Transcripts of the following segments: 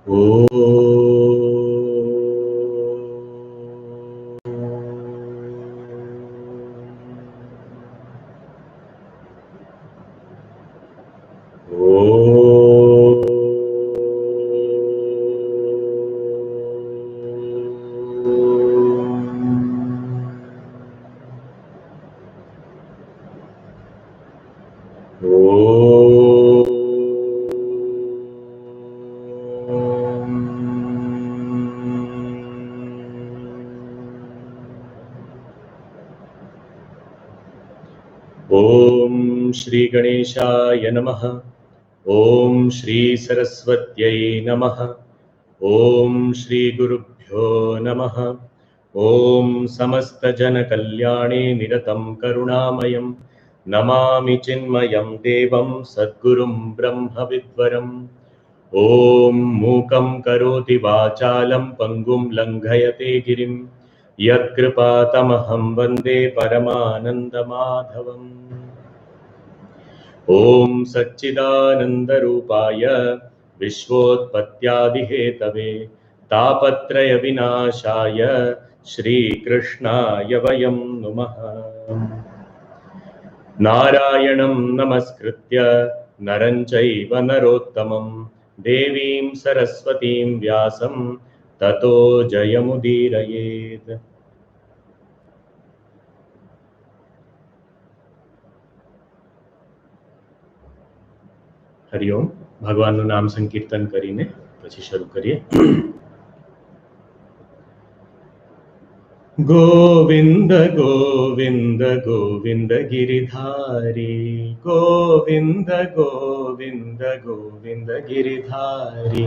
ओ ओम श्री गणेशाय नमः। ओम श्री सरस्वत्यै नमः। ओम श्री गुरुभ्यो नमः। ओम समस्त जन कल्याणे निरतं करुणामयं नमामि चिन्मयं देवं सद्गुरुं ब्रह्म विद्वरम्। ओम मूकं करोति वाचालं पंगुं लंघयते गिरिं यत्कृपातमहं वन्दे परमानन्दमाधवम्। ओम सच्चिदानंदरूपाय विश्वोत्पत्त्यादिहेतवे तापत्रय विनाशाय श्रीकृष्णाय वयं नुमः। नारायणं नमस्कृत्य नरं चैव नरोत्तमं देवीं सरस्वतीं व्यासं ततो जयमुदीरयेत्। हरिओम। भगवानનું નામ સંકીર્તન કરીને પછી શરૂ કરીએ। गोविंद गोविंद गोविंद गिरिधारी गोविंद गोविंद गोविंद गिरिधारी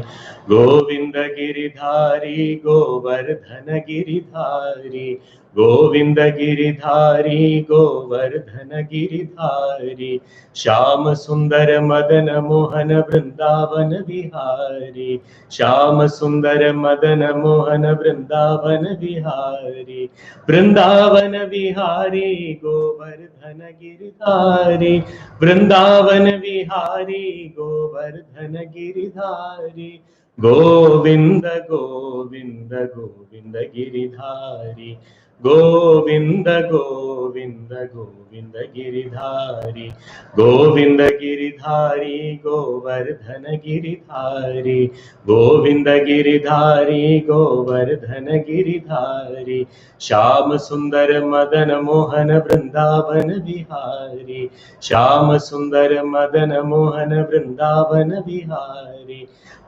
गोविंद गिरिधारी गोवर्धन गिरिधारी गोविंद गिरिधारी गोवर्धन गिरिधारी श्याम सुंदर मदन मोहन वृंदावन विहारी श्याम सुंदर मदन मोहन वृंदावन विहारी वृंदावन विहारी गोवर्धन गिरिधारी वृंदावन विहारी गोवर्धन गिरिधारी गोविंद गोविंद गोविंद गिरिधारी गोविंद गोविंद गोविंद गिरिधारी गोविंद गिरिधारी गोवर्धन गिरिधारी गोविंद गिरिधारी गोवर्धन गिरिधारी श्याम सुंदर मदन मोहन वृंदावन विहारी श्याम सुंदर मदन मोहन वृंदावन विहारी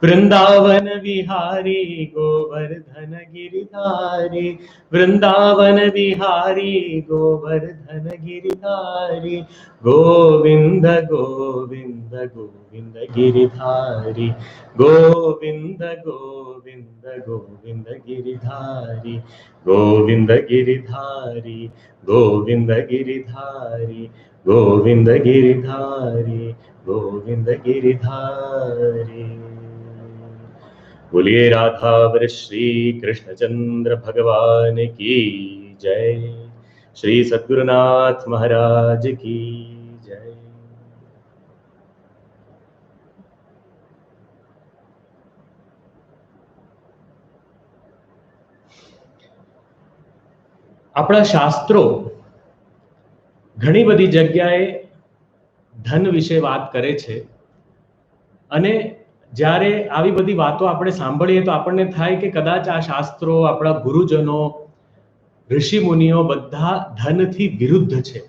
वृंदावन विहारी गोवर्धन गिरिधारी वृंदावन विहारी गोवर्धन गिरिधारी गोविंद गोविंद गोविंद गिरिधारी गोविंद गोविंद गोविंद गिरिधारी गोविंद गिरिधारी गोविंद गिरिधारी गोविंद गिरिधारी गोविंद गिरिधारी। बोलिए राधावर श्री कृष्णचंद्र भगवान की जय। श्री सद्गुरुनाथ महाराज की जय। આપણા શાસ્ત્રો ઘણી બધી જગ્યાએ ધન વિશે વાત કરે છે અને જ્યારે આવી બધી વાતો આપણે સાંભળીએ તો આપણને થાય કે કદાચ આ શાસ્ત્રો આપણા ગુરુજનો ઋષિ મુનિઓ બધા ધનથી વિરુદ્ધ છે,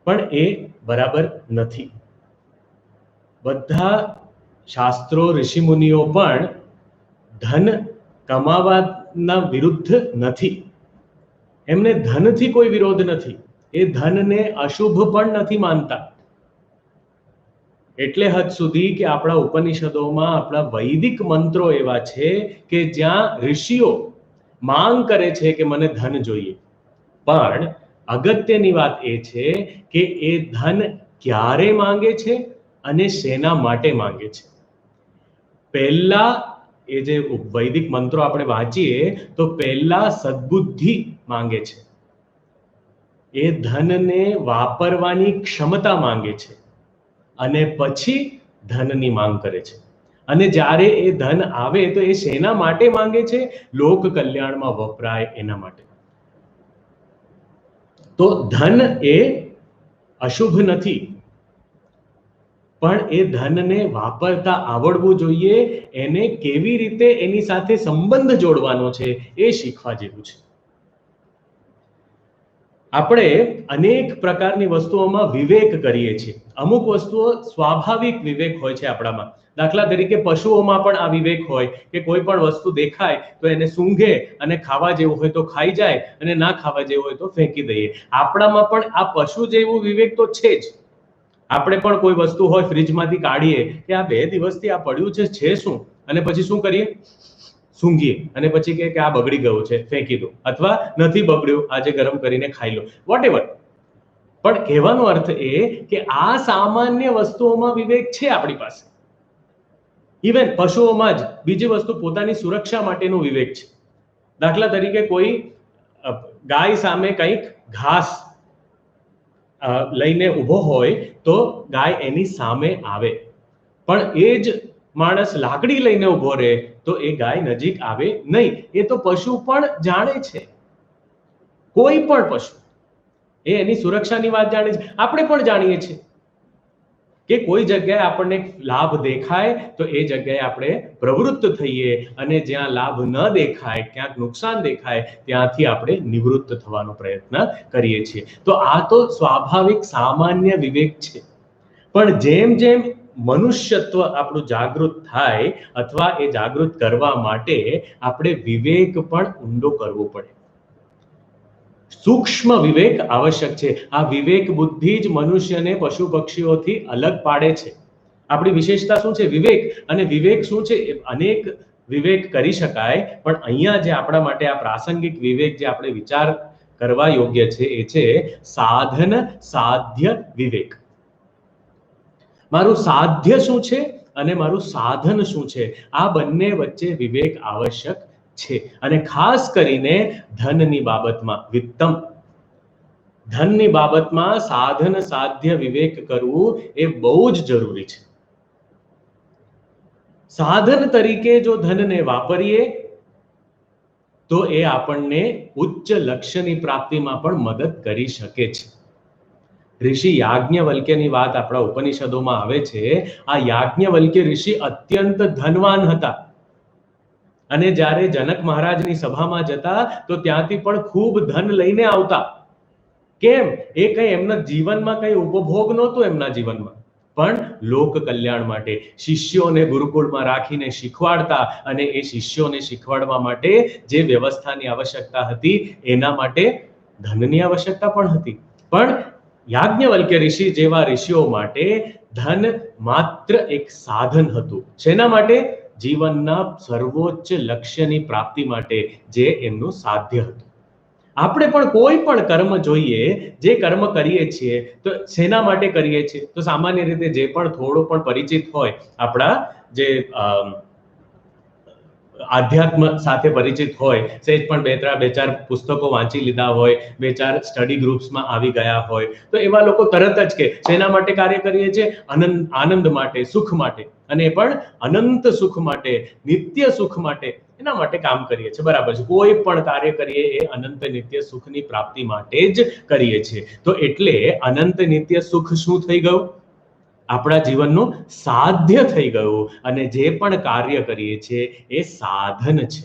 પણ એ બરાબર નથી। બધા શાસ્ત્રો ઋષિ મુનિઓ પણ ધન કમાવાના વિરુદ્ધ નથી, એમને ધનથી કોઈ વિરોધ નથી, એ ધનને અશુભ પણ નથી માનતા। એટલે હદ સુધી કે આપણા ઉપનિષદોમાં આપણા વૈદિક મંત્રો એવા છે કે જ્યાં ઋષિઓ માંગ કરે છે કે મને ધન જોઈએ, પણ અગત્યની વાત એ છે કે એ ધન ક્યારે માંગે છે અને શેના માટે માંગે છે। પહેલા એ જે વૈદિક મંત્રો આપણે વાંચીએ તો પહેલા સદ્બુદ્ધિ માંગે છે, એ ધનને વાપરવાની ક્ષમતા માંગે છે અને પછી ધનની માંગ કરે છે। અને જ્યારે એ ધન આવે તો એ શેના માટે માંગે છે? લોક કલ્યાણમાં વપરાય એના માટે. તો ધન એ અશુભ નથી, પણ એ ધનને વાપરતા આવડવું જોઈએ. એને કેવી રીતે એની સાથે સંબંધ જોડવાનો છે એ શીખવા જેવું છે. આપણે અનેક પ્રકારની વસ્તુઓમાં વિવેક કરીએ છીએ. અમુક વસ્તુઓ સ્વાભાવિક વિવેક હોય છે આપણામાં. દાખલા તરીકે પશુઓમાં પણ આ વિવેક હોય કે કોઈ પણ વસ્તુ દેખાય તો એને સૂંઘે અને ખાવા જેવું હોય તો ખાઈ જાય અને ના ખાવા જેવું હોય તો ફેંકી દઈએ. આપણામાં પણ આ પશુ જેવું વિવેક તો છે જ. આપણે પણ કોઈ વસ્તુ હોય ફ્રીજમાંથી કાઢીએ કે આ 2 દિવસથી આ પડ્યું છે શું, અને પછી શું કરીએ? સૂંઘીએ અને પછી કે આ બગડી ગયું છે, ફેંકી દો, અથવા નથી બગડ્યું, આજે ગરમ કરીને ખાઈ લો, વોટેવર. પણ કહેવાનો અર્થ એ કે આ સામાન્ય વસ્તુઓમાં વિવેક છે આપણી પાસે. ઇવન પશુઓમાં જ બીજી વસ્તુ પોતાની સુરક્ષા માટેનો વિવેક છે. દાખલા તરીકે કોઈ ગાય સામે કંઈક ઘાસ લઈને ઊભો હોય તો ગાય એની સામે આવે, પણ એ જ માણસ લાકડી લઈને ઊભો રહે તો એ ગાય નજીક આવે નહીં. એ તો પશુ પણ જાણે છે, કોઈ પણ પશુ એ એની સુરક્ષાની વાત જાણે છે. આપણે પણ જાણીએ છીએ કે કોઈ જગ્યાએ આપણને લાભ દેખાય તો એ જગ્યાએ આપણે પ્રવૃત્ત થઈએ, અને જ્યાં લાભ ન દેખાય, ક્યાંક નુકસાન દેખાય, ત્યાંથી આપણે નિવૃત્ત થવાનો પ્રયત્ન કરીએ છીએ. તો આ તો સ્વાભાવિક સામાન્ય વિવેક છે. પણ જેમ જેમ મનુષ્યત્વ આપણું જાગૃત થાય, અથવા એ જાગૃત કરવા માટે આપણે વિવેક પણ ઊંડો કરવો પડે. સૂક્ષ્મ વિવેક આવશ્યક છે. આ વિવેક બુદ્ધિ જ મનુષ્યને પશુ પક્ષીઓથી અલગ પાડે છે. આપણી વિશેષતા શું છે? વિવેક. અને વિવેક શું છે? અનેક વિવેક કરી શકાય, પણ અહીંયા જે આપણા માટે આ પ્રાસંગિક વિવેક જે આપણે વિચાર કરવા યોગ્ય છે એ છે સાધન સાધ્ય વિવેક. મારું સાધ્ય શું છે અને મારું સાધન શું છે, આ બંને વચ્ચે વિવેક આવશ્યક છે. અને ખાસ કરીને ધનની બાબતમાં, વિત્તમ, ધનની બાબતમાં સાધન સાધ્ય વિવેક કરવું એ બહુ જ જરૂરી છે. સાધન તરીકે જો ધનને વાપરીએ તો એ આપણને ઉચ્ચ લક્ષ્યની પ્રાપ્તિમાં પણ મદદ કરી શકે છે. ઋષિ યાજ્ઞવલ્ક્યની વાત આપણા ઉપનિષદોમાં આવે છે. આ યાજ્ઞવલ્ક્ય ઋષિ અત્યંત ધનવાન હતા, અને જ્યારે જનક મહારાજની સભામાં જતા તો ત્યાંથી પણ ખૂબ ધન લઈને આવતા. કેમ? એ કઈ એમના જીવનમાં કઈ ઉપભોગ નહોતું એમના જીવનમાં, પણ લોક કલ્યાણ માટે શિષ્યોને ગુરુકુળમાં રાખીને શીખવાડતા, અને એ શિષ્યોને શીખવાડવા માટે જે વ્યવસ્થાની આવશ્યકતા હતી એના માટે ધનની આવશ્યકતા પણ હતી. પણ યાજ્ઞવલ્ક્ય ઋષિ જેવા ઋષિઓ માટે ધન માત્ર એક સાધન હતું. શેના માટે? જીવનના સર્વોચ્ચ લક્ષ્યની પ્રાપ્તિ માટે, જે એમનું સાધ્ય હતું. આપણે પણ કોઈ પણ કર્મ જોઈએ, જે કર્મ કરીએ છીએ તો શેના માટે કરીએ છીએ? તો સામાન્ય રીતે જે પણ થોડો પણ પરિચિત હોય, આપણા જે આધ્યાત્મ સાથે પરિચિત હોય, સેજ પણ બે ચાર પુસ્તકો વાંચી લીધા હોય, 2-4 સ્ટડી ગ્રુપ્સમાં આવી ગયા હોય, તો એવા લોકો તરત જ કે શેના માટે કાર્ય કરીએ છીએ? આનંદ માટે, સુખ માટે, અને એ પણ અનંત સુખ માટે, નિત્ય સુખ માટે, એના માટે કામ કરીએ છીએ. બરાબર છે. કોઈ પણ કાર્ય કરીએ એ અનંત નિત્ય સુખની પ્રાપ્તિ માટે જ કરીએ છીએ. તો એટલે અનંત નિત્ય સુખ શું થઈ ગયું? આપણા જીવનનું સાધ્ય થઈ ગયું. અને જે પણ કાર્ય કરીએ છીએ એ સાધન છે.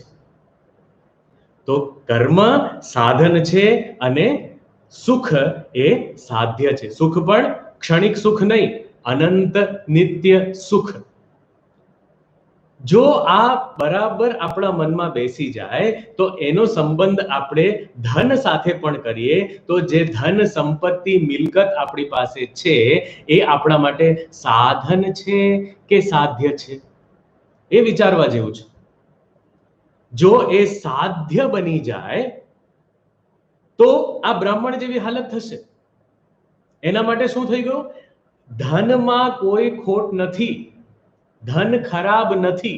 તો કર્મ સાધન છે અને સુખ એ સાધ્ય છે. સુખ પણ ક્ષણિક સુખ નહીં, અનંત નિત્ય સુખ. જો આ બરાબર આપણા મનમાં બેસી જાય તો એનો સંબંધ આપણે ધન સાથે પણ કરીએ તો જે ધન, સંપત્તિ, મિલકત આપણી પાસે છે એ આપણા માટે સાધન છે કે સાધ્ય છે, એ વિચારવા જેવું છે. જો એ સાધ્ય બની જાય તો આ બ્રાહ્મણ જેવી હાલત થશે. એના માટે શું થઈ ગયું? ધનમાં કોઈ ખોટ નથી, ધન ખરાબ નથી,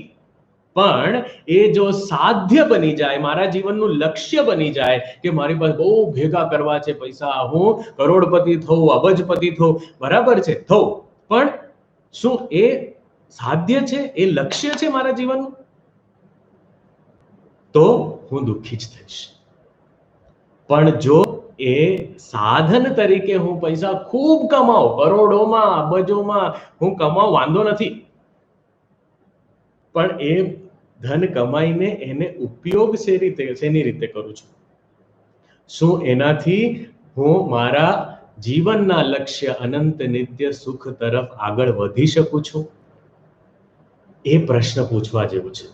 પણ એ જો સાધ્ય બની જાય, મારા જીવનનું લક્ષ્ય બની જાય કે મારી પાસે બહુ ભેગા કરવા છે પૈસા, હું કરોડપતિ થઉં, અબજપતિ થઉં, બરાબર છે, થઉં, પણ શું એ સાધ્ય છે, એ લક્ષ્ય છે મારા જીવનનું, તો હું દુઃખી જ થઈશ. પણ જો એ સાધન તરીકે હું પૈસા ખૂબ કમાઉં, કરોડોમાં અબજોમાં હું કમાઉં, વાંધો નથી, પણ એ ધન કમાઈને એને ઉપયોગ શેની રીતે કરું છું? શું એનાથી હું મારા જીવનના લક્ષ્ય અનંત નિત્ય સુખ તરફ આગળ વધી શકું છું? એ પ્રશ્ન પૂછવા જેવું છે.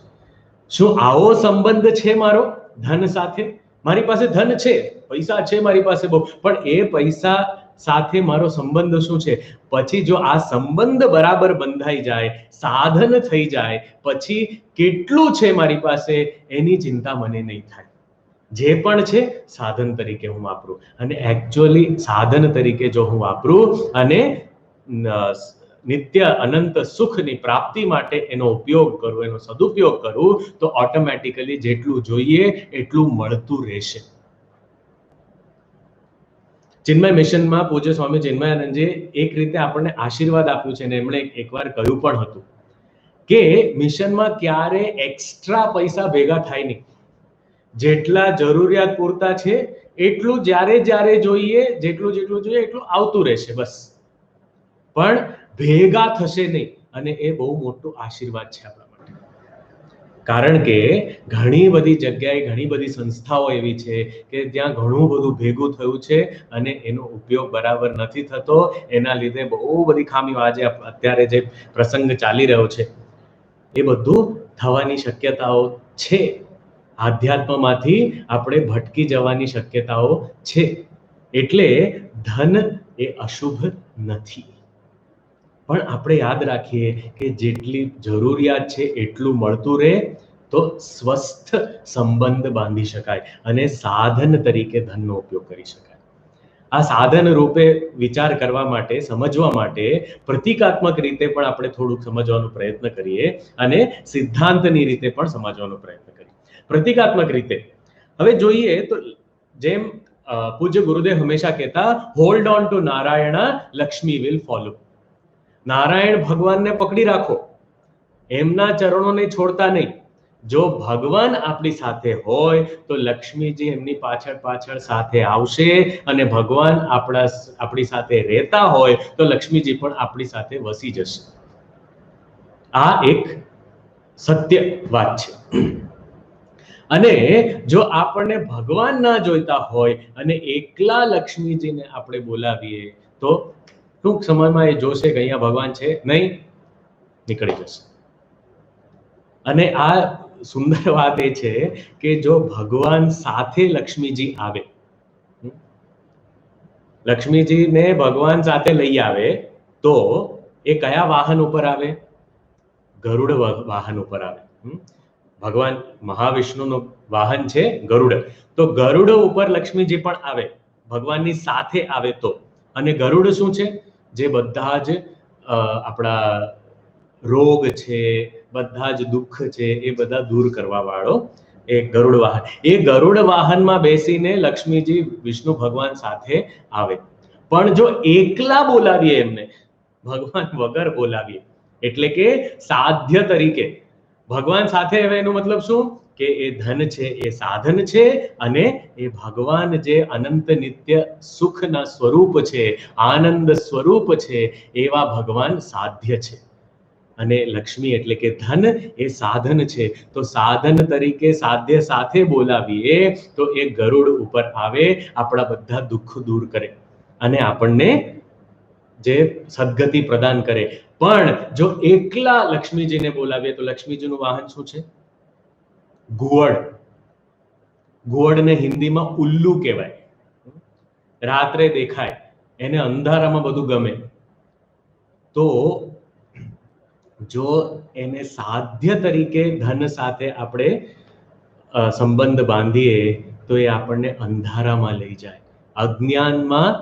શું આવો સંબંધ છે મારો ધન સાથે? મારી પાસે ધન છે, પૈસા છે મારી પાસે બહુ, પણ એ પૈસા સાથે મારો સંબંધ શું છે? પછી જો આ સંબંધ બરાબર બંધાઈ જાય, સાધન થઈ જાય, પછી કેટલું છે મારી પાસે એની ચિંતા મને નહીં થાય. જે પણ છે સાધન તરીકે હું વાપરું, અને એકચ્યુઅલી સાધન તરીકે જો હું વાપરું અને નિત્ય અનંત સુખની પ્રાપ્તિ માટે એનો ઉપયોગ કરું, એનો સદુપયોગ કરું, તો ઓટોમેટિકલી જેટલું જોઈએ એટલું મળતું રહેશે. ચિન્મય મિશનમાં પૂજ્ય સ્વામી ચિન્મયાનંદજી એક રીતે આપણને આશીર્વાદ આપ્યું છે, અને એમણે એકવાર કહ્યું પણ હતું કે મિશનમાં ક્યારે એક્સ્ટ્રા પૈસા ભેગા થાય નહીં. જેટલા જરૂરિયાત પૂરતા છે એટલું જ્યારે જોઈએ, જેટલું જોઈએ એટલું આવતું રહેશે, બસ. પણ ભેગા થશે નહીં, અને એ બહુ મોટું આશીર્વાદ છે આપણા માટે. કારણ કે ઘણી બધી જગ્યાએ ઘણી બધી સંસ્થાઓ એવી છે કે ત્યાં ઘણું બધું ભેગું થયું છે અને એનો ઉપયોગ બરાબર નથી થતો. એના લીધે બહુ બધી ખામીઓ, આજે અત્યારે જે પ્રસંગ ચાલી રહ્યો છે એ બધું થવાની શક્યતાઓ છે. આધ્યાત્મમાંથી આપણે ભટકી જવાની શક્યતાઓ છે. એટલે ધન એ અશુભ નથી, પણ આપણે યાદ રાખીએ કે જેટલી જરૂરિયાત છે એટલું મળતું રહે તો સ્વસ્થ સંબંધ બાંધી શકાય અને સાધન તરીકે ધનનો ઉપયોગ કરી શકાય. આ સાધન રૂપે વિચાર કરવા માટે, સમજવા માટે પ્રતિકાત્મક રીતે પણ આપણે થોડુંક સમજવાનો પ્રયત્ન કરીએ અને સિદ્ધાંતની રીતે પણ સમજવાનો પ્રયત્ન કરીએ. પ્રતિકાત્મક રીતે હવે જોઈએ તો જેમ પૂજ્ય ગુરુદેવ હંમેશા કહેતા, hold on two Narayan, Lakshmi will follow. Narayan ભગવાનને પકડી રાખો, એમના ચરણોને છોડતા નહીં. જો ભગવાન આપણી સાથે હોય તો લક્ષ્મીજી એમની પાછળ સાથે આવશે, અને ભગવાન આપણી સાથે રહેતા હોય તો લક્ષ્મીજી પણ આપણી સાથે વસી જશે. આ એક સત્ય વાત છે. અને જો આપણને ભગવાન ના જોઈતા હોય અને એકલા લક્ષ્મીજીને આપણે બોલાવીએ તો ટૂંક સમયમાં એ જોશે કે અહીંયા ભગવાન છે નહીં, નીકળી જશે. અને આ સુંદર વાત એ છે કે જો ભગવાન સાથે લક્ષ્મીજી આવે, લક્ષ્મીજીને ભગવાન સાથે લઈ આવે તો એ કયા વાહન ઉપર આવે? ગરુડ વાહન ઉપર આવે. ભગવાન મહાવિષ્ણુનું વાહન છે ગરુડ, તો ગરુડ ઉપર લક્ષ્મીજી પણ આવે, ભગવાનની સાથે આવે તો. અને ગરુડ શું છે? જે બધા જ આપણા રોગ છે, બધા જ દુઃખ છે, એ બધા દૂર કરવા વાળો એ ગરુડ વાહન. એ ગરુડ વાહનમાં બેસીને લક્ષ્મીજી વિષ્ણુ ભગવાન સાથે આવે. પણ જો એકલા બોલાવીએ એમને, ભગવાન વગર બોલાવીએ, એટલે કે સાધ્ય તરીકે ભગવાન સાથે આવે, એનો મતલબ શું? કે એ ધન છે, એ સાધન છે, અને એ ભગવાન જે અનંત નિત્ય સુખના સ્વરૂપ છે, આનંદ સ્વરૂપ છે, એવા ભગવાન સાધ્ય છે. અને લક્ષ્મી એટલે કે ધન એ સાધન છે. તો સાધન તરીકે સાધ્ય સાથે બોલાવીએ તો એ ગરુડ ઉપર આવે, આપણા બધા દુઃખ દૂર કરે અને આપણને જે સદગતિ પ્રદાન કરે. પણ જો એકલા લક્ષ્મીજીને બોલાવીએ તો લક્ષ્મીજીનું વાહન શું છે? ઘુવડ. ઘુવડને હિન્દીમાં ઉલ્લુ કહેવાય. રાત્રે દેખાય, એને અંધારામાં બધું ગમે. તો જો એને સાધ્ય તરીકે ધન સાથે આપણે સંબંધ બાંધીએ તો એ આપણને અંધારામાં લઈ જાય, અજ્ઞાનમાં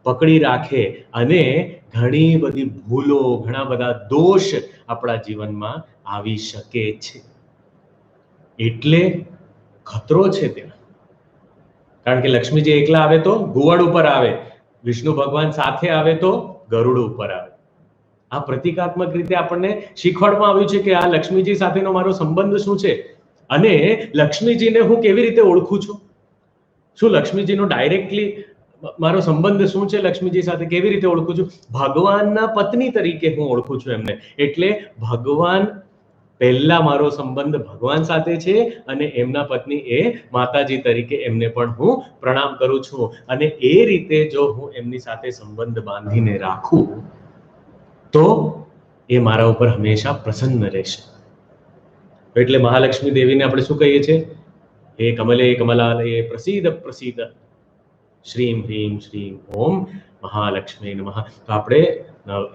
પકડી રાખે, અને ઘણી બધી ભૂલો, ઘણા બધા દોષ આપણા જીવનમાં આવી શકે છે. એટલે ખતરો છે તેના. કારણ કે લક્ષ્મીજી એકલા આવે તો ઘુવડ ઉપર આવે, વિષ્ણુ ભગવાન સાથે આવે તો ગરુડ ઉપર આવે. આ પ્રતિકાત્મક રીતે આપણને શીખવાડવામાં આવ્યું છે કે આ લક્ષ્મીજી સાથેનો મારો સંબંધ શું છે અને લક્ષ્મીજીને હું કેવી રીતે ઓળખું છું. શું લક્ષ્મીજીનો ડાયરેક્ટલી મારો સંબંધ શું છે, લક્ષ્મીજી સાથે કેવી રીતે ઓળખું છું? ભગવાનના પત્ની તરીકે હું ઓળખું છું એમને. એટલે ભગવાન પહેલા મારો સંબંધ ભગવાન સાથે છે અને એમના પત્ની એ માતાજી તરીકે એમને પણ હું પ્રણામ કરું છું. અને એ રીતે જો હું એમની સાથે સંબંધ બાંધીને રાખું તો એ મારા ઉપર હંમેશા પ્રસન્ન રહેશે. એટલે મહાલક્ષ્મી દેવીને આપણે શું કહીએ છીએ? હે કમલે કમલાલયે પ્રસીદ પ્રસીદ શ્રીમ હ્રીમ શ્રીમ ઓમ મહાલક્ષ્મી નમઃ. તો આપણે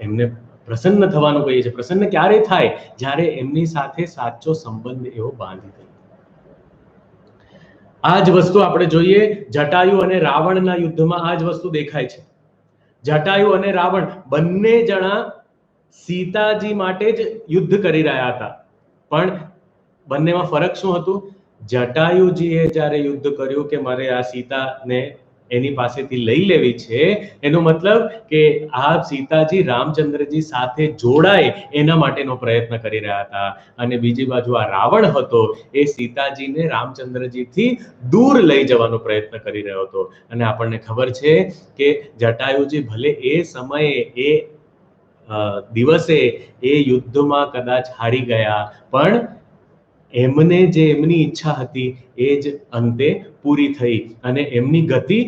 એમને પ્રસન્ન થવાનું કહીએ છીએ. પ્રસન્ન ક્યારે થાય? જ્યારે એમની સાથે સાચો સંબંધ એવો બાંધી દે. આ જ વસ્તુ આપણે જોઈએ જટાયુ અને રાવણના યુદ્ધમાં. આ જ વસ્તુ દેખાય છે. જટાયુ અને રાવણ બંને જણા સીતાજી માટે જ યુદ્ધ કરી રહ્યા હતા, પણ બંનેમાં ફરક શું હતું? જટાયુજીએ જ્યારે યુદ્ધ કર્યું કે મારે આ સીતાને એની પાસેથી લઈ લેવી છે, એનો મતલબ કે આ સીતાજી રામચંદ્રજી સાથે જોડાય એના માટેનો પ્રયત્ન કરી રહ્યા હતા. અને બીજી બાજુ આ રાવણ હતો, એ સીતાજીને રામચંદ્રજીથી દૂર લઈ જવાનો પ્રયત્ન કરી રહ્યો હતો. અને આપણને ખબર છે કે જટાયુજી ભલે એ સમયે એ દિવસે એ યુદ્ધમાં કદાચ હારી ગયા, પણ એમને જે એમની ઈચ્છા હતી એ જ અંતે પૂરી થઈ અને એમની ગતિ,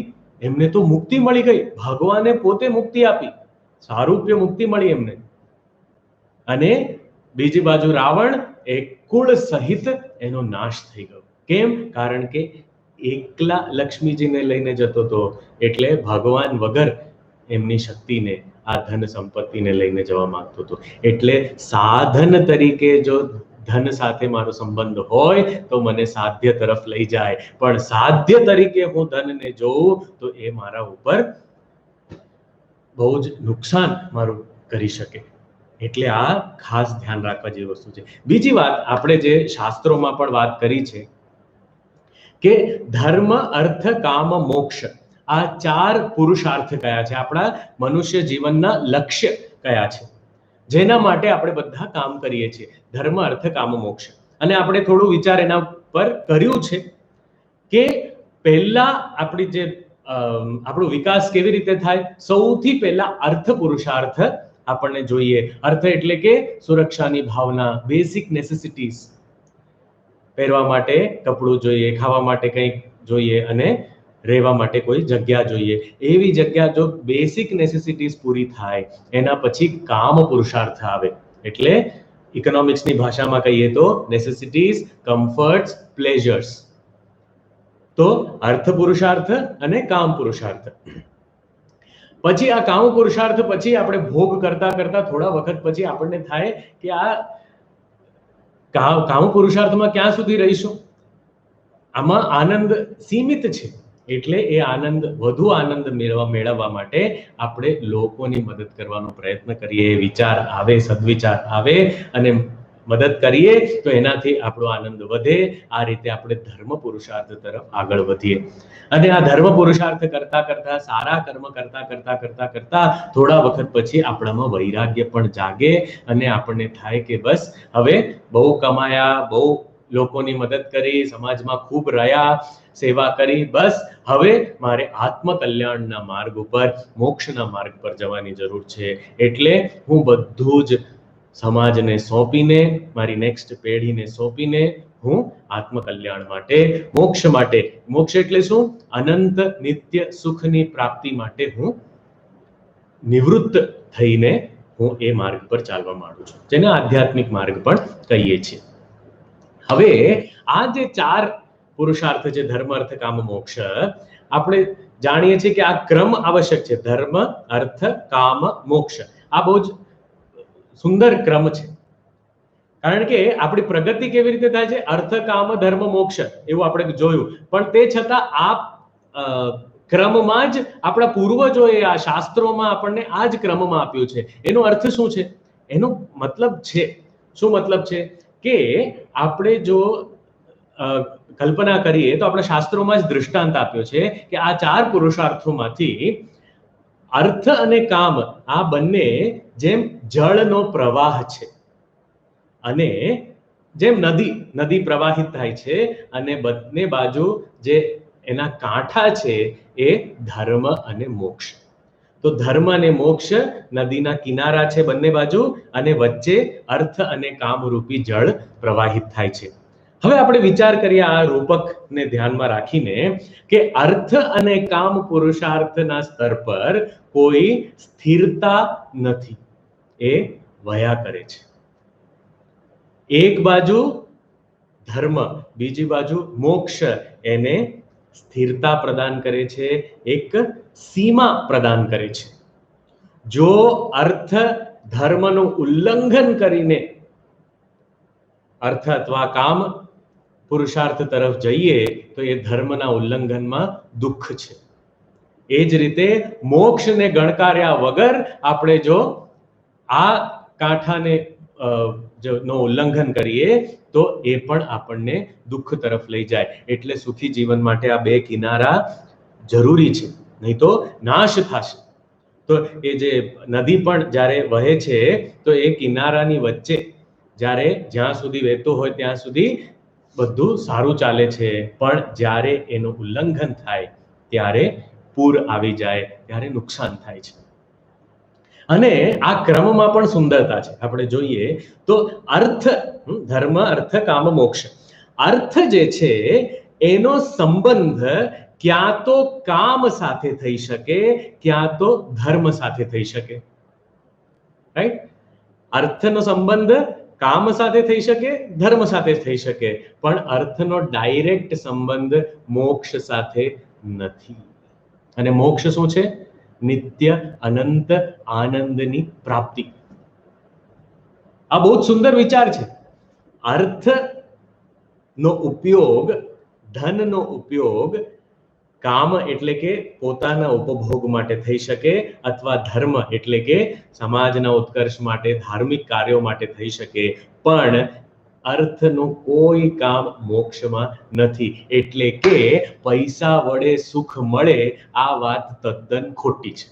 એમને તો મુક્તિ મળી ગઈ. ભગવાને પોતે મુક્તિ આપી, સારૂપ્ય મુક્તિ મળી એમને. અને બીજી બાજુ રાવણ એ કુળ સહિત એનો નાશ થઈ ગયો. કેમ? કારણ કે એકલા લક્ષ્મીજીને લઈને જતો હતો, એટલે ભગવાન વગર એમની શક્તિને, આ ધન સંપત્તિને લઈને જવા માંગતો હતો. એટલે સાધન તરીકે જો ધન સાથે મારો સંબંધ હોય તો મને સાધ્ય તરફ લઈ જાય, પણ સાધ્ય તરીકે હું ધનને જોઉં તો એ મારા ઉપર બહુ જ નુકસાન મારું કરી શકે. એટલે આ ખાસ ધ્યાન રાખવા જેવી વસ્તુ છે. બીજી વાત, આપણે જે શાસ્ત્રોમાં પણ વાત કરી છે કે ધર્મ અર્થ કામ મોક્ષ, આ 4 પુરુષાર્થ કયા છે, આપણા મનુષ્ય જીવનના લક્ષ્ય કયા છે, જેના માટે આપણે બધા કામ કરીએ છીએ. ધર્મ અર્થ કામ મોક્ષ. અને આપણે થોડું વિચાર એના પર કર્યું છે કે પહેલા આપણી જે આપણો વિકાસ કેવી રીતે થાય. સૌથી પહેલા અર્થ પુરુષાર્થ આપણને જોઈએ. અર્થ એટલે કે સુરક્ષાની ભાવના, બેઝિક નેસેસિટીઝ. પહેરવા માટે કપડું જોઈએ, ખાવા માટે કંઈક જોઈએ અને રહેવા માટે કોઈ જગ્યા જોઈએ. એવી જગ્યા, જો બેસિક નેસેસિટીઝ પૂરી થાય, એના પછી કામ પુરુષાર્થ આવે. એટલે ઇકોનોમિક્સની ભાષામાં કહીએ તો નેસેસિટીઝ, કમ્ફર્ટ્સ, પ્લેઝર્સ. તો અર્થ પુરુષાર્થ અને કામ પુરુષાર્થ. પછી આ કામ પુરુષાર્થ પછી આપણે ભોગ કરતા કરતા થોડા વખત પછી આપણને થાય કે આ કામ પુરુષાર્થમાં ક્યાં સુધી રહીશું? આમાં આનંદ સીમિત છે. એટલે એ આનંદ, વધુ આનંદ મેળવવા માટે આપણે લોકોની મદદ કરવાનો પ્રયત્ન કરીએ. વિચાર આવે, સદવિચાર આવે અને મદદ કરીએ તો એનાથી આપણો આનંદ વધે. આ રીતે આપણે ધર્મ પુરુષાર્થ તરફ આગળ વધીએ. અને આ ધર્મ પુરુષાર્થ કરતા કરતા, સારા કર્મ કરતા કરતા કરતા કરતા થોડા વખત પછી આપણામાં વૈરાગ્ય પણ જાગે અને આપણને થાય કે બસ હવે બહુ કમાયા, બહુ લોકોની મદદ કરી, સમાજમાં ખૂબ રહ્યા, સેવા કરી, બસ હવે મારે આત્મકલ્યાણના માર્ગ ઉપર, મોક્ષના માર્ગ પર જવાની જરૂર છે. એટલે હું બધું જ સમાજને સોંપીને, મારી નેક્સ્ટ પેઢીને સોંપીને હું આત્મકલ્યાણ માટે, મોક્ષ માટે, મોક્ષ એટલે શું? અનંત નિત્ય સુખની પ્રાપ્તિ માટે હું નિવૃત્ત થઈને હું એ માર્ગ પર ચાલવા માંડું છું, જેને આધ્યાત્મિક માર્ગ પણ કહીએ છીએ. હવે આ જે 4 પુરુષાર્થ છે, ધર્મ અર્થ કામ મોક્ષ, આપણે જાણીએ છીએ કે આ ક્રમ આવશ્યક છે. ધર્મ અર્થ કામ મોક્ષ, આ બહુ જ સુંદર ક્રમ છે. કારણ કે આપણી પ્રગતિ કેવી રીતે થાય છે? અર્થ કામ ધર્મ મોક્ષ, એવું આપણે જોયું. પણ તે છતાં આ ક્રમમાં જ આપણા પૂર્વજોએ આ શાસ્ત્રોમાં આપણને આ જ ક્રમમાં આપ્યું છે. એનો અર્થ શું છે? એનો મતલબ છે, શું મતલબ છે કે આપણે જો કલ્પના કરીએ તો આપણા શાસ્ત્રોમાં જ દૃષ્ટાંત આપ્યો છે કે આ 4 પુરુષાર્થોમાંથી અર્થ અને કામ આ બંને જેમ જળનો પ્રવાહ છે, અને જેમ નદી પ્રવાહિત થાય છે અને બંને બાજુ જે એના કાંઠા છે એ ધર્મ અને મોક્ષ. તો ધર્મ અને મોક્ષ નદીના કિનારા છે બંને બાજુ, અને વચ્ચે અર્થ અને કામરૂપી જળ પ્રવાહિત થાય છે. હવે આપણે વિચાર કરીએ આ રૂપકને ધ્યાનમાં રાખીને કે અર્થ અને કામ પુરુષાર્થના સ્તર પર કોઈ સ્થિરતા નથી, એ વયા કરે છે. એક બાજુ ધર્મ, બીજી બાજુ મોક્ષ એને સ્થિરતા પ્રદાન કરે છે, એક સીમા પ્રદાન કરે છે. જો અર્થ ધર્મનું ઉલ્લંઘન કરીને અર્થ અથવા કામ પુરુષાર્થ તરફ જઈએ તો એ ધર્મના ઉલ્લંઘનમાં દુઃખ છે. એ જ રીતે મોક્ષને ગણકાર્યા વગર આપણે જો આ કાંઠાને નો ઉલ્લંઘન કરીએ તો એ પણ આપણને દુઃખ તરફ લઈ જાય. એટલે સુખી જીવન માટે આ બે કિનારા જરૂરી છે, નહીં તો નાશ થશે. તો એ જે નદી પણ જ્યારે વહે છે તો એ કિનારાની વચ્ચે જ્યારે જ્યાં સુધી વહેતો હોય ત્યાં સુધી બધું સારું ચાલે છે, પણ જ્યારે એનું ઉલ્લંઘન થાય ત્યારે પૂર આવી જાય, ત્યારે નુકસાન થાય છે. અને આ ક્રમમાં પણ સુંદરતા છે. આપણે જોઈએ તો અર્થ, ધર્મ, અર્થ, કામ, મોક્ષ, અર્થ જે છે એનો સંબંધ ક્યાં તો કામ સાથે થઈ શકે, ક્યાં તો ધર્મ સાથે થઈ શકે. રાઈટ? અર્થનો સંબંધ કામ સાથે થઈ શકે, ધર્મ સાથે થઈ શકે, પણ અર્થનો ડાયરેક્ટ સંબંધ મોક્ષ સાથે નથી. અને મોક્ષ શું છે? નિત્ય અનંત આનંદની પ્રાપ્તિ. આ બહુ જ સુંદર વિચાર છે. અર્થનો ઉપયોગ, ધનનો ઉપયોગ કામ એટલે કે પોતાના ઉપભોગ માટે થઈ શકે, અથવા ધર્મ એટલે કે સમાજના ઉત્કર્ષ માટે, ધાર્મિક કાર્યો માટે થઈ શકે, પણ અર્થનું કોઈ કામ મોક્ષમાં નથી. એટલે કે પૈસા વડે સુખ મળે આ વાત તદ્દન ખોટી છે.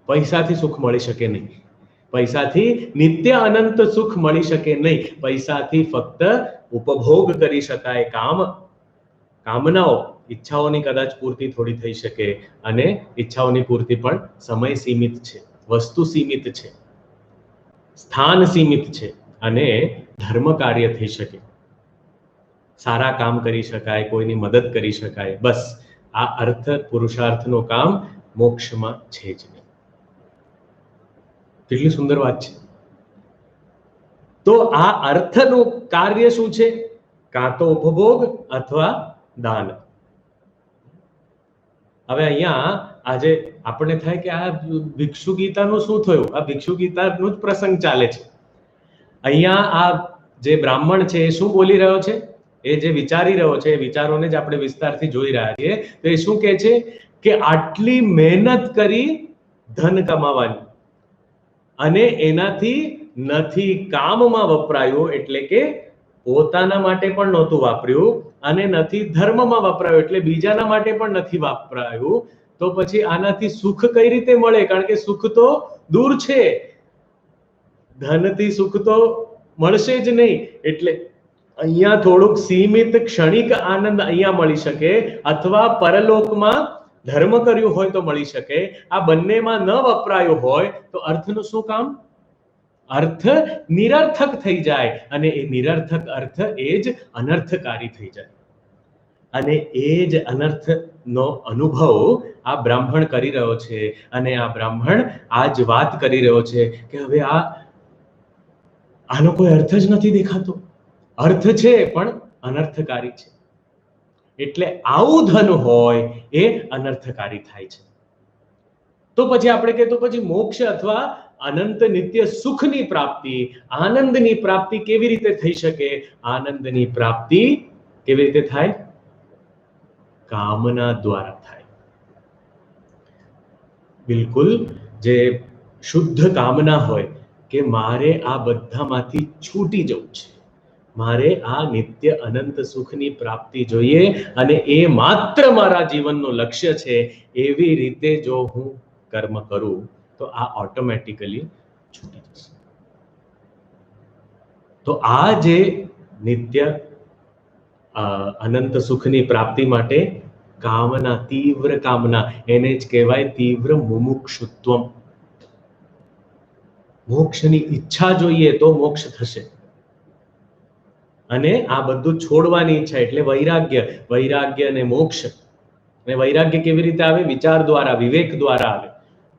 પૈસાથી સુખ મળી શકે નહીં, પૈસાથી નિત્ય અનંત સુખ મળી શકે નહીં. પૈસાથી ફક્ત ઉપભોગ કરી શકાય, કામનાઓ, ઈચ્છાઓની કદાચ પૂર્તિ થોડી થઈ શકે, અને ઈચ્છાઓની પૂર્તિ પણ સમય સીમિત છે, વસ્તુ સીમિત છે, સ્થાન સીમિત છે, અને ધર્મ કાર્ય થઈ શકે, સારા કામ કરી શકાય, કોઈની મદદ કરી શકાય. બસ આ અર્થ પુરુષાર્થનું કામ મોક્ષમાં છે જ નહીં. કેટલી સુંદર વાત છે. તો આ અર્થનું કાર્ય શું છે? કાં તો ઉપભોગ અથવા દાન. હવે અહીંયા આજે આપણને થાય કે આ ભિક્ષુ ગીતાનું શું થયું? આ ભિક્ષુ ગીતાનું જ પ્રસંગ ચાલે છે. અહીંયા આ જે બ્રાહ્મણ છે એ શું બોલી રહ્યો છે? એ જે વિચારી રહ્યો છે એ વિચારોને જ આપણે વિસ્તારથી જોઈ રહ્યા છીએ. તો એ શું કહે છે કે આટલી મહેનત કરી ધન કમાવાની, અને એનાથી નથી કામમાં વપરાયું, એટલે કે પોતાના માટે પણ નહોતું વાપર્યું, અને નથી ધર્મમાં વપરાયું, એટલે બીજાના માટે પણ નથી વાપરાયું. તો પછી આનાથી સુખ કઈ રીતે મળે? કારણ કે સુખ તો દૂર છે, ધનથી સુખ તો મળશે જ નહીં. એટલે અહીંયા થોડુંક સીમિત ક્ષણિક આનંદ અહીંયા મળી શકે, અથવા પરલોકમાં ધર્મ કર્યું હોય તો મળી શકે. આ બંનેમાં ન વપરાયું હોય તો અર્થનું શું કામ? અર્થ નિરર્થક થઈ જાય, અને એ નિરર્થક અર્થ એ જ અનર્થકારી થઈ જાય. અને એ જ અનર્થનો અનુભવ આ બ્રાહ્મણ કરી રહ્યો છે. અને આ બ્રાહ્મણ આ જ વાત કરી રહ્યો છે કે હવે આનો કોઈ અર્થ જ નથી દેખાતો. અર્થ છે પણ અનર્થકારી છે. એટલે આવું ધન હોય એ અનર્થકારી થાય છે. તો પછી આપણે કહીએ તો પછી મોક્ષ અથવા અનંત નિત્ય સુખની પ્રાપ્તિ, આનંદની પ્રાપ્તિ કેવી રીતે થઈ શકે? આનંદની પ્રાપ્તિ કેવી રીતે થાય? કામના દ્વારા થાય. બિલકુલ જે શુદ્ધ કામના હોય કે મારે આ બધામાંથી છૂટી જવું છે, મારે આ નિત્ય અનંત સુખની પ્રાપ્તિ જોઈએ અને એ માત્ર મારા જીવનનું લક્ષ્ય છે, એવી રીતે જો હું કર્મ કરું તો આ ઓટોમેટિકલી છૂટી જશે. તો આ જે નિત્ય અનંત સુખની પ્રાપ્તિ માટે કામના, તીવ્ર કામના, એને જ કહેવાય તીવ્ર મુમુક્ષુત્વમ. મોક્ષની ઈચ્છા જોઈએ તો મોક્ષ થશે. અને આ બધું છોડવાની ઈચ્છા એટલે વૈરાગ્ય. વૈરાગ્ય અને મોક્ષ. અને વૈરાગ્ય કેવી રીતે આવે? વિચાર દ્વારા, વિવેક દ્વારા આવે.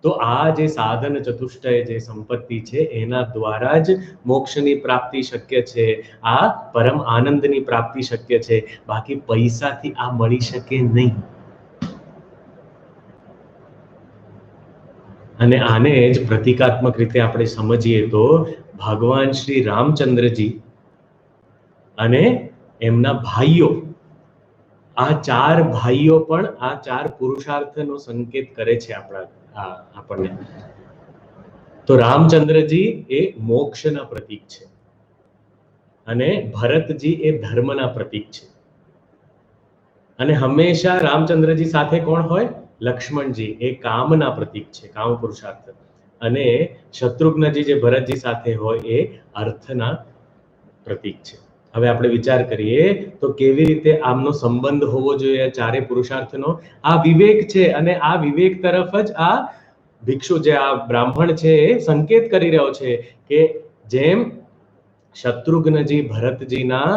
તો આ જે સાધન ચતુષ્ટય જે સંપત્તિ છે એના દ્વારા જ મોક્ષની પ્રાપ્તિ શક્ય છે, આ પરમ આનંદની પ્રાપ્તિ શક્ય છે. બાકી પૈસાથી આ મળી શકે નહીં. અને આને જ પ્રતિકાત્મક રીતે આપણે સમજીએ તો ભગવાન શ્રી રામચંદ્રજી અને એમના ભાઈઓ, આ ચાર ભાઈઓ પણ આ ચાર પુરુષાર્થનો સંકેત કરે છે આપણને. તો રામચંદ્રજી એ મોક્ષના પ્રતીક છે અને ભરતજી એ ધર્મના પ્રતીક છે. અને હંમેશા રામચંદ્રજી સાથે કોણ હોય? લક્ષ્મણજી, એ કામના પ્રતીક છે, કામ પુરુષાર્થ. અને શત્રુઘ્નજી જે ભરતજી સાથે હોય એ અર્થના પ્રતીક છે. હવે આપણે વિચાર કરીએ તો કેવી રીતે આમનો સંબંધ હોવો જોઈએ ચારે પુરુષાર્થનો. આ વિવેક છે અને આ વિવેક તરફ જ આ ભિક્ષુ જે આ બ્રાહ્મણ છે એ સંકેત કરી રહ્યો છે કે જેમ શત્રુઘ્નજી ભરતજીના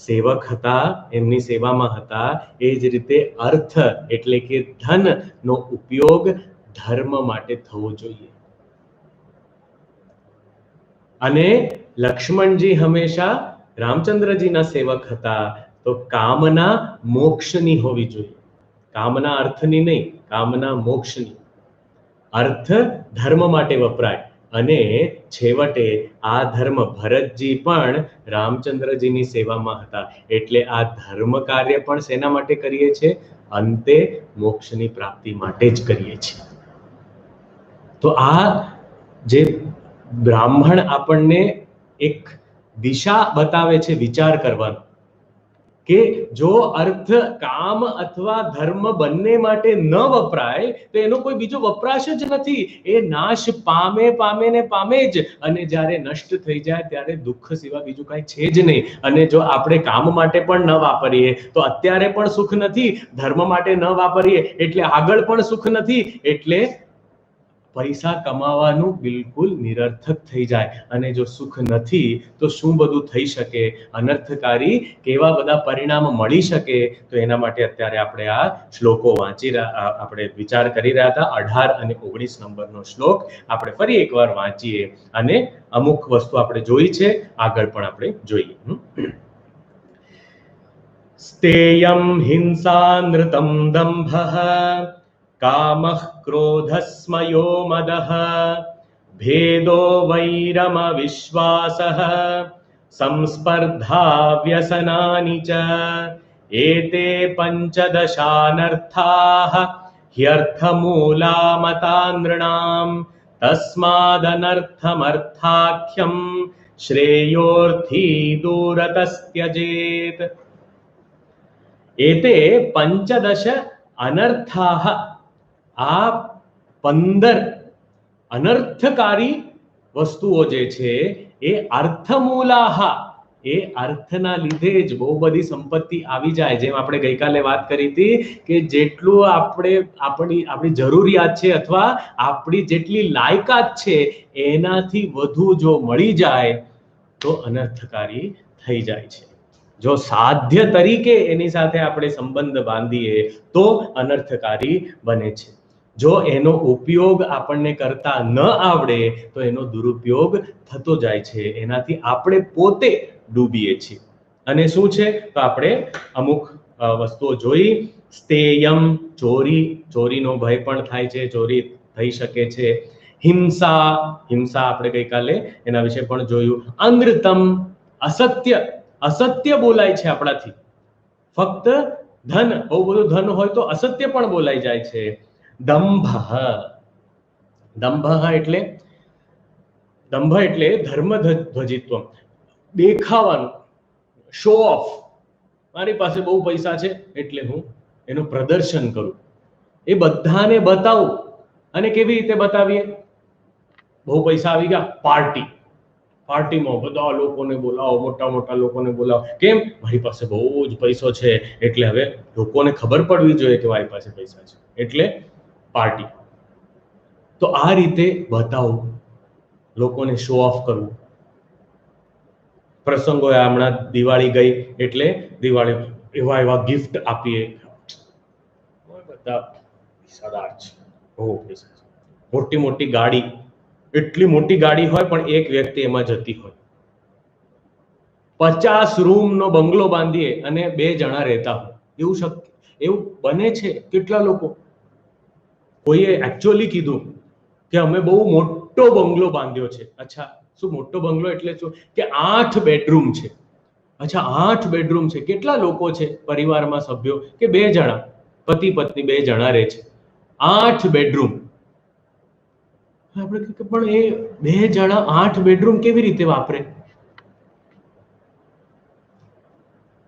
સેવક હતા, એમની સેવામાં હતા, એ જ રીતે અર્થ એટલે કે ધનનો ઉપયોગ ધર્મ માટે થવો જોઈએ. અને લક્ષ્મણજી હંમેશા રામચંદ્રજીના સેવક હતા, તો કામના મોક્ષની હોવી જોઈએ. કામના અર્થની નહીં, કામના મોક્ષની. અર્થ ધર્મ માટે વપરાય અને છેવટે આ ધર્મ, ભરતજી પણ રામચંદ્રજીની સેવામાં હતા, એટલે આ ધર્મ કાર્ય પણ શેના માટે કરીએ છીએ? અંતે મોક્ષની પ્રાપ્તિ માટે જ કરીએ છીએ. તો આ જે બ્રાહ્મણ આપણને એક દિશા બતાવે છે વિચાર કરવાનો, કે જો અર્થ કામ અથવા ધર્મ બંને માટે ન વપરાય તો એનો કોઈ બીજો વપરાશ જ નથી. એ નાશ પામે ને પામે જ. અને જ્યારે નષ્ટ થઈ જાય ત્યારે દુઃખ સિવાય બીજું કાંઈ છે જ નહીં. અને જો આપણે કામ માટે પણ ન વાપરીએ તો અત્યારે પણ સુખ નથી, ધર્મ માટે ન વાપરીએ એટલે આગળ પણ સુખ નથી. એટલે પૈસા કમાવાનું બિલકુલ નિરર્થક થઈ જાય. અને જો સુખ નથી તો શું બધું થઈ શકે, અનર્થકારી કેવા બધા પરિણામ મળી શકે. તો એના માટે અત્યારે આપણે આ શ્લોકો આપણે વિચાર કરી રહ્યા હતા. 18 અને 19 નંબરનો શ્લોક આપણે ફરી એકવાર વાંચીએ અને અમુક વસ્તુ આપણે જોઈ છે, આગળ પણ આપણે જોઈએ. સ્તેયં હિંસા નૃતં દંભઃ કામઃ ક્રોધસ્મયો મદઃ ભેદો વૈરમવિશ્વાસઃ સંસ્પર્ધા વ્યસનાનિ ચ એતે પંચદશાનર્થાઃ હ્યર્થમૂલા મતા નૃણાં તસ્માદનર્થમર્થાખ્યં શ્રેયોર્થી દૂરતસ્ત્યજેત. એતે પંચદશ અનર્થાઃ, આ 15 અનર્થકારી વસ્તુઓ જે છે એ અર્થમૂલાહ, એ અર્થના લીધે જ બહુ બધી સંપત્તિ આવી જાય. જેમ આપણે ગઈકાલે વાત કરી હતી કે જેટલું આપણી જરૂરિયાત છે અથવા આપણી જેટલી લાયકાત છે એનાથી વધુ જો મળી જાય તો અનર્થકારી થઈ જાય છે. જો સાધ્ય તરીકે એની સાથે આપણે સંબંધ બાંધીએ તો અનર્થકારી બને છે. જો એનો ઉપયોગ આપણને કરતા ન આવડે તો એનો દુરુપયોગ થતો જાય છે, એનાથી આપણે પોતે ડૂબીએ છીએ. અને શું છે તો આપણે અમુક વસ્તુઓ જોઈ. સ્તેયમ, ચોરીનો ભય પણ થાય છે, ચોરી થઈ શકે છે. હિંસા, આપણે ગઈકાલે એના વિશે પણ જોયું. અનૃતમ, અસત્ય બોલાય છે આપણાથી. ફક્ત ધન, બહુ બધું ધન હોય તો અસત્ય પણ બોલાઈ જાય છે. દંભ એટલે ધર્મ ધ્વજિત્વ, દેખાવાનું. શો ઓફ, મારી પાસે બહુ પૈસા છે એટલે હું એનું પ્રદર્શન કરું, એ બધાને બતાવું. અને કેવી રીતે બતાવીએ? બહુ પૈસા આવી ગયા, પાર્ટીમાં બધા લોકોને બોલાવો, મોટા મોટા લોકોને બોલાવો. કેમ? મારી પાસે બહુ જ પૈસો છે, એટલે હવે લોકોને ખબર પડવી જોઈએ કે મારી પાસે પૈસા છે, એટલે પાર્ટી. તો આ રીતે બતાવું, લોકોને શો ઓફ કરવું. પ્રસંગો હમણાં દિવાળી ગઈ એટલે દિવાળી એવા એવા ગિફ્ટ આપીએ, બધા પૈસાદાર છે, બહુ પૈસા છે. મોટી મોટી ગાડી, એટલી મોટી ગાડી હોય પણ એક વ્યક્તિ એમાં જતી હોય. 50 રૂમનો બંગલો બાંધીએ અને 2 જણા રહેતા હોય, એવું બને છે. કેટલા લોકો, કોઈએ એકચ્યુઅલી કીધું કે અમે બહુ મોટો બંગલો બાંધ્યો છે. અચ્છા, શું મોટો બંગલો એટલે શું? કે 8 બેડરૂમ છે. અચ્છા, 8 બેડરૂમ છે. કેટલા લોકો છે પરિવારમાં સભ્યો? કે 2 જણા, પતિ પત્ની 2 જણા રહે છે, 8 બેડરૂમ. આપણે પણ એ 2 જણા 8 બેડરૂમ કેવી રીતે વાપરે?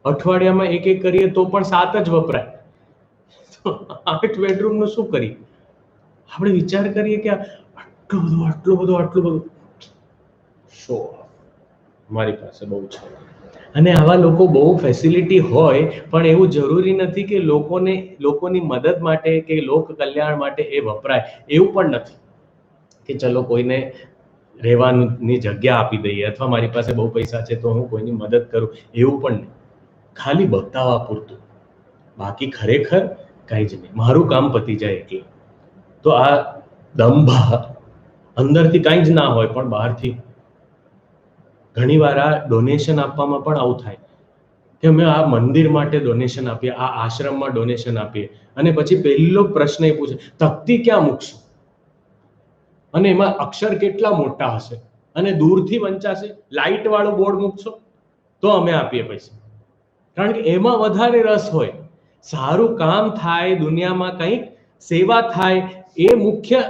અઠવાડિયામાં એક કરીએ તો પણ 7 જ વપરાય, તો 8 બેડરૂમ નું શું કરીએ? આપણે વિચાર કરીએ કે આટલું બધું શો મારી પાસે બહુ છે. અને આવા લોકો બહુ ફેસિલિટી હોય પણ એવું જરૂરી નથી કે લોકોની મદદ માટે કે લોક કલ્યાણ માટે એ વપરાય. એવું પણ નથી કે ચલો કોઈને રહેવાની જગ્યા આપી દઈએ, અથવા મારી પાસે બહુ પૈસા છે તો હું કોઈની મદદ કરું, એવું પણ નહીં. ખાલી બતાવવા પૂરતું, બાકી ખરેખર કંઈ જ નહીં. મારું કામ પતી જાય એટલે. તો આ દંભ અંદરથી કંઈ જ ના હોય પણ બહારથી. ઘણી વાર આ ડોનેશન આપવામાં પણ આવું થાય કે અમે આ મંદિર માટે ડોનેશન આપીએ, આ આશ્રમમાં ડોનેશન આપીએ, અને પછી પહેલો પ્રશ્ન એ પૂછે તકતી ક્યાં મૂકશું, અને એમાં અક્ષર કેટલા મોટા હશે, અને દૂરથી વંચાશે, લાઇટ વાળું બોર્ડ મૂકશો તો અમે આપીએ પૈસા. કારણ કે એમાં વધારે રસ હોય. સારું કામ થાય, દુનિયામાં કંઈક સેવા થાય, એ મુખ્ય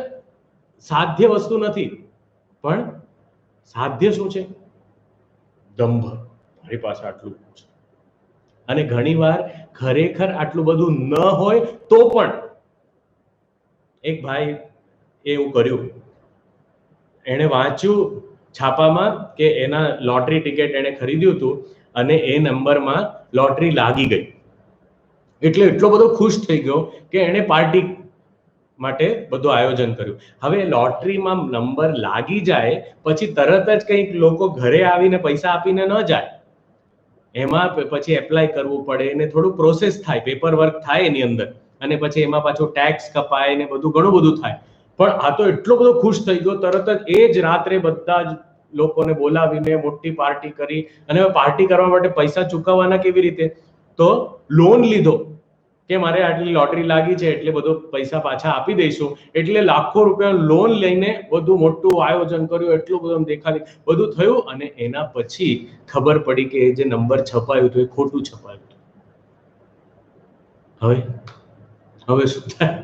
સાધ્ય વસ્તુ નથી. પણ સાધ્ય શું છે? દંભ. મારી પાસે આટલું છે. અને ઘણીવાર ખરેખર આટલું બધું ન હોય તો પણ. એક ભાઈ એવું કર્યું, એણે વાંચ્યું છાપામાં કે એના લોટરી ટિકિટ એણે ખરીદ્યું હતું અને એ નંબરમાં લોટરી લાગી ગઈ. એટલે એટલો બધો ખુશ થઈ ગયો કે એણે પાર્ટી માટે બધું આયોજન કર્યું. હવે લોટરીમાં નંબર લાગી જાય પછી તરત જ કંઈક લોકો ઘરે આવીને પૈસા આપીને ન જાય, એમાં પછી એપ્લાય કરવું પડે, એને થોડું પ્રોસેસ થાય, પેપર વર્ક થાય એની અંદર, અને પછી એમાં પાછું ટેક્સ કપાય ને બધું ઘણું બધું થાય. પણ આ તો એટલો બધો ખુશ થઈ ગયો, તરત જ એ જ રાત્રે બધા જ લોકોને બોલાવીને મોટી પાર્ટી કરી. અને પાર્ટી કરવા માટે પૈસા ચૂકવવાના કેવી રીતે? તો લોન લીધો કે મારે આટલી લોટરી લાગી છે એટલે બધો પૈસા પાછા આપી દઈશું, એટલે લાખો રૂપિયા લોન લઈને બધું મોટું આયોજન કર્યું, એટલું બધું દેખાડી બધું થયું. અને એના પછી ખબર પડી કે જે નંબર છપાયું હતું એ ખોટું છપાયું હતું. હવે શું થાય?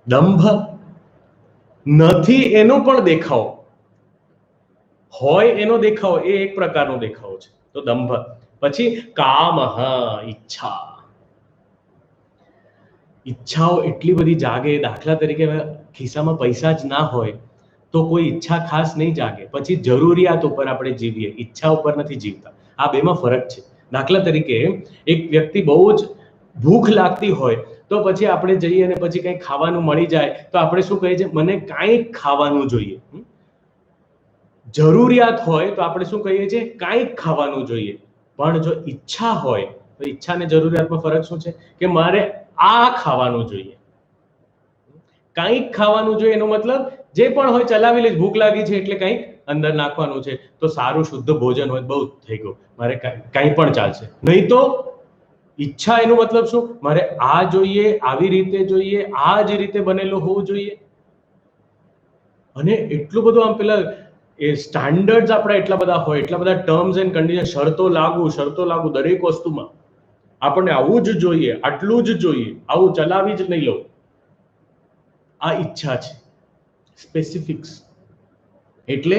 દંભ નથી એનો પણ દેખાવો હોય, એનો દેખાવો એ એક પ્રકારનો દેખાવો છે, તો દંભ. પછી કામ, ઈચ્છાઓ એટલી બધી જાગે. દાખલા તરીકે ખિસ્સામાં પૈસા જ ના હોય તો કોઈ ઈચ્છા ખાસ નહીં જાગે. પછી જરૂરિયાત ઉપર આપણે જીવીએ, ઈચ્છા ઉપર નથી જીવતા. આ બેમાં ફરક છે. દાખલા તરીકે એક વ્યક્તિ બહુ જ ભૂખ લાગતી હોય તો પછી આપણે જઈએ અને પછી કંઈક ખાવાનું મળી જાય તો આપણે શું કહીએ છીએ? મને કાંઈક ખાવાનું જોઈએ. જરૂરિયાત હોય તો આપણે શું કહીએ છીએ? કાંઈક ખાવાનું જોઈએ. પણ જો ઈચ્છા હોય તો ઈચ્છા અને જરૂરિયાતમાં ફરક શું છે? કે મારે આ ખાવાનું જોઈએ, કંઈક ખાવાનું જોઈએ. એનો મતલબ જે પણ હોય ચલાવી લઈશ, ભૂખ લાગી છે એટલે કંઈક અંદર નાખવાનું છે, તો સારું શુદ્ધ ભોજન હોય, બહુ થઈ ગયું, મારે કંઈ પણ ચાલશે. નહીં તો ઈચ્છા એનો મતલબ શું? મારે આ જોઈએ, આવી રીતે જોઈએ, આ જ રીતે બનેલું હોવું જોઈએ. અને એટલું બધું આમ પેલા એ સ્ટાન્ડર્ડ્સ આપણા એટલા બધા હોય, એટલા બધા ટર્મ્સ એન્ડ કન્ડિશન, શરતો લાગુ દરેક વસ્તુમાં. આપણને આવું જ જોઈએ, આટલું જ જોઈએ, આવું ચલાવી જ નહીં લો. આ ઈચ્છા છે, સ્પેસિફિક્સ. એટલે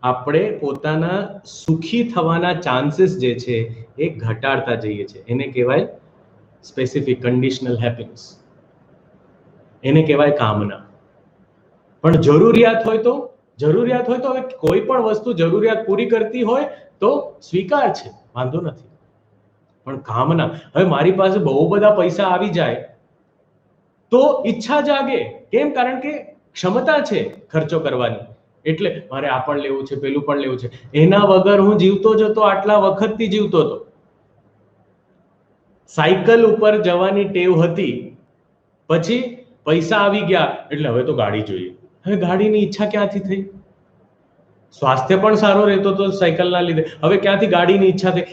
આપણે પોતાના સુખી થવાના ચાન્સીસ જે છે એ ઘટાડતા જઈએ છીએ. એને કહેવાય સ્પેસિફિક કન્ડિશનલ હેપીનેસ, એને કહેવાય કામના. પણ જરૂરિયાત હોય તો હવે કોઈ પણ વસ્તુ જરૂરિયાત પૂરી કરતી હોય તો સ્વીકાર છે, વાંધો નથી. પણ કામના, હવે મારી પાસે બહુ બધા પૈસા આવી જાય તો ઈચ્છા જાગે. કેમ? કારણ કે ક્ષમતા છે ખર્ચો કરવાની. એટલે મારે આ પણ લેવું છે, પેલું પણ લેવું છે. એના વગર હું જીવતો જ હતો, આટલા વખતથી જીવતો હતો. સાયકલ ઉપર જવાની ટેવ હતી, પછી પૈસા આવી ગયા એટલે હવે તો ગાડી જોઈએ. હવે ગાડીની ઈચ્છા ક્યાંથી થઈ? સ્વાસ્થ્ય પણ સારો રહેતો હતો સાયકલના લીધે, હવે ક્યાંથી ગાડીની ઈચ્છા થઈ?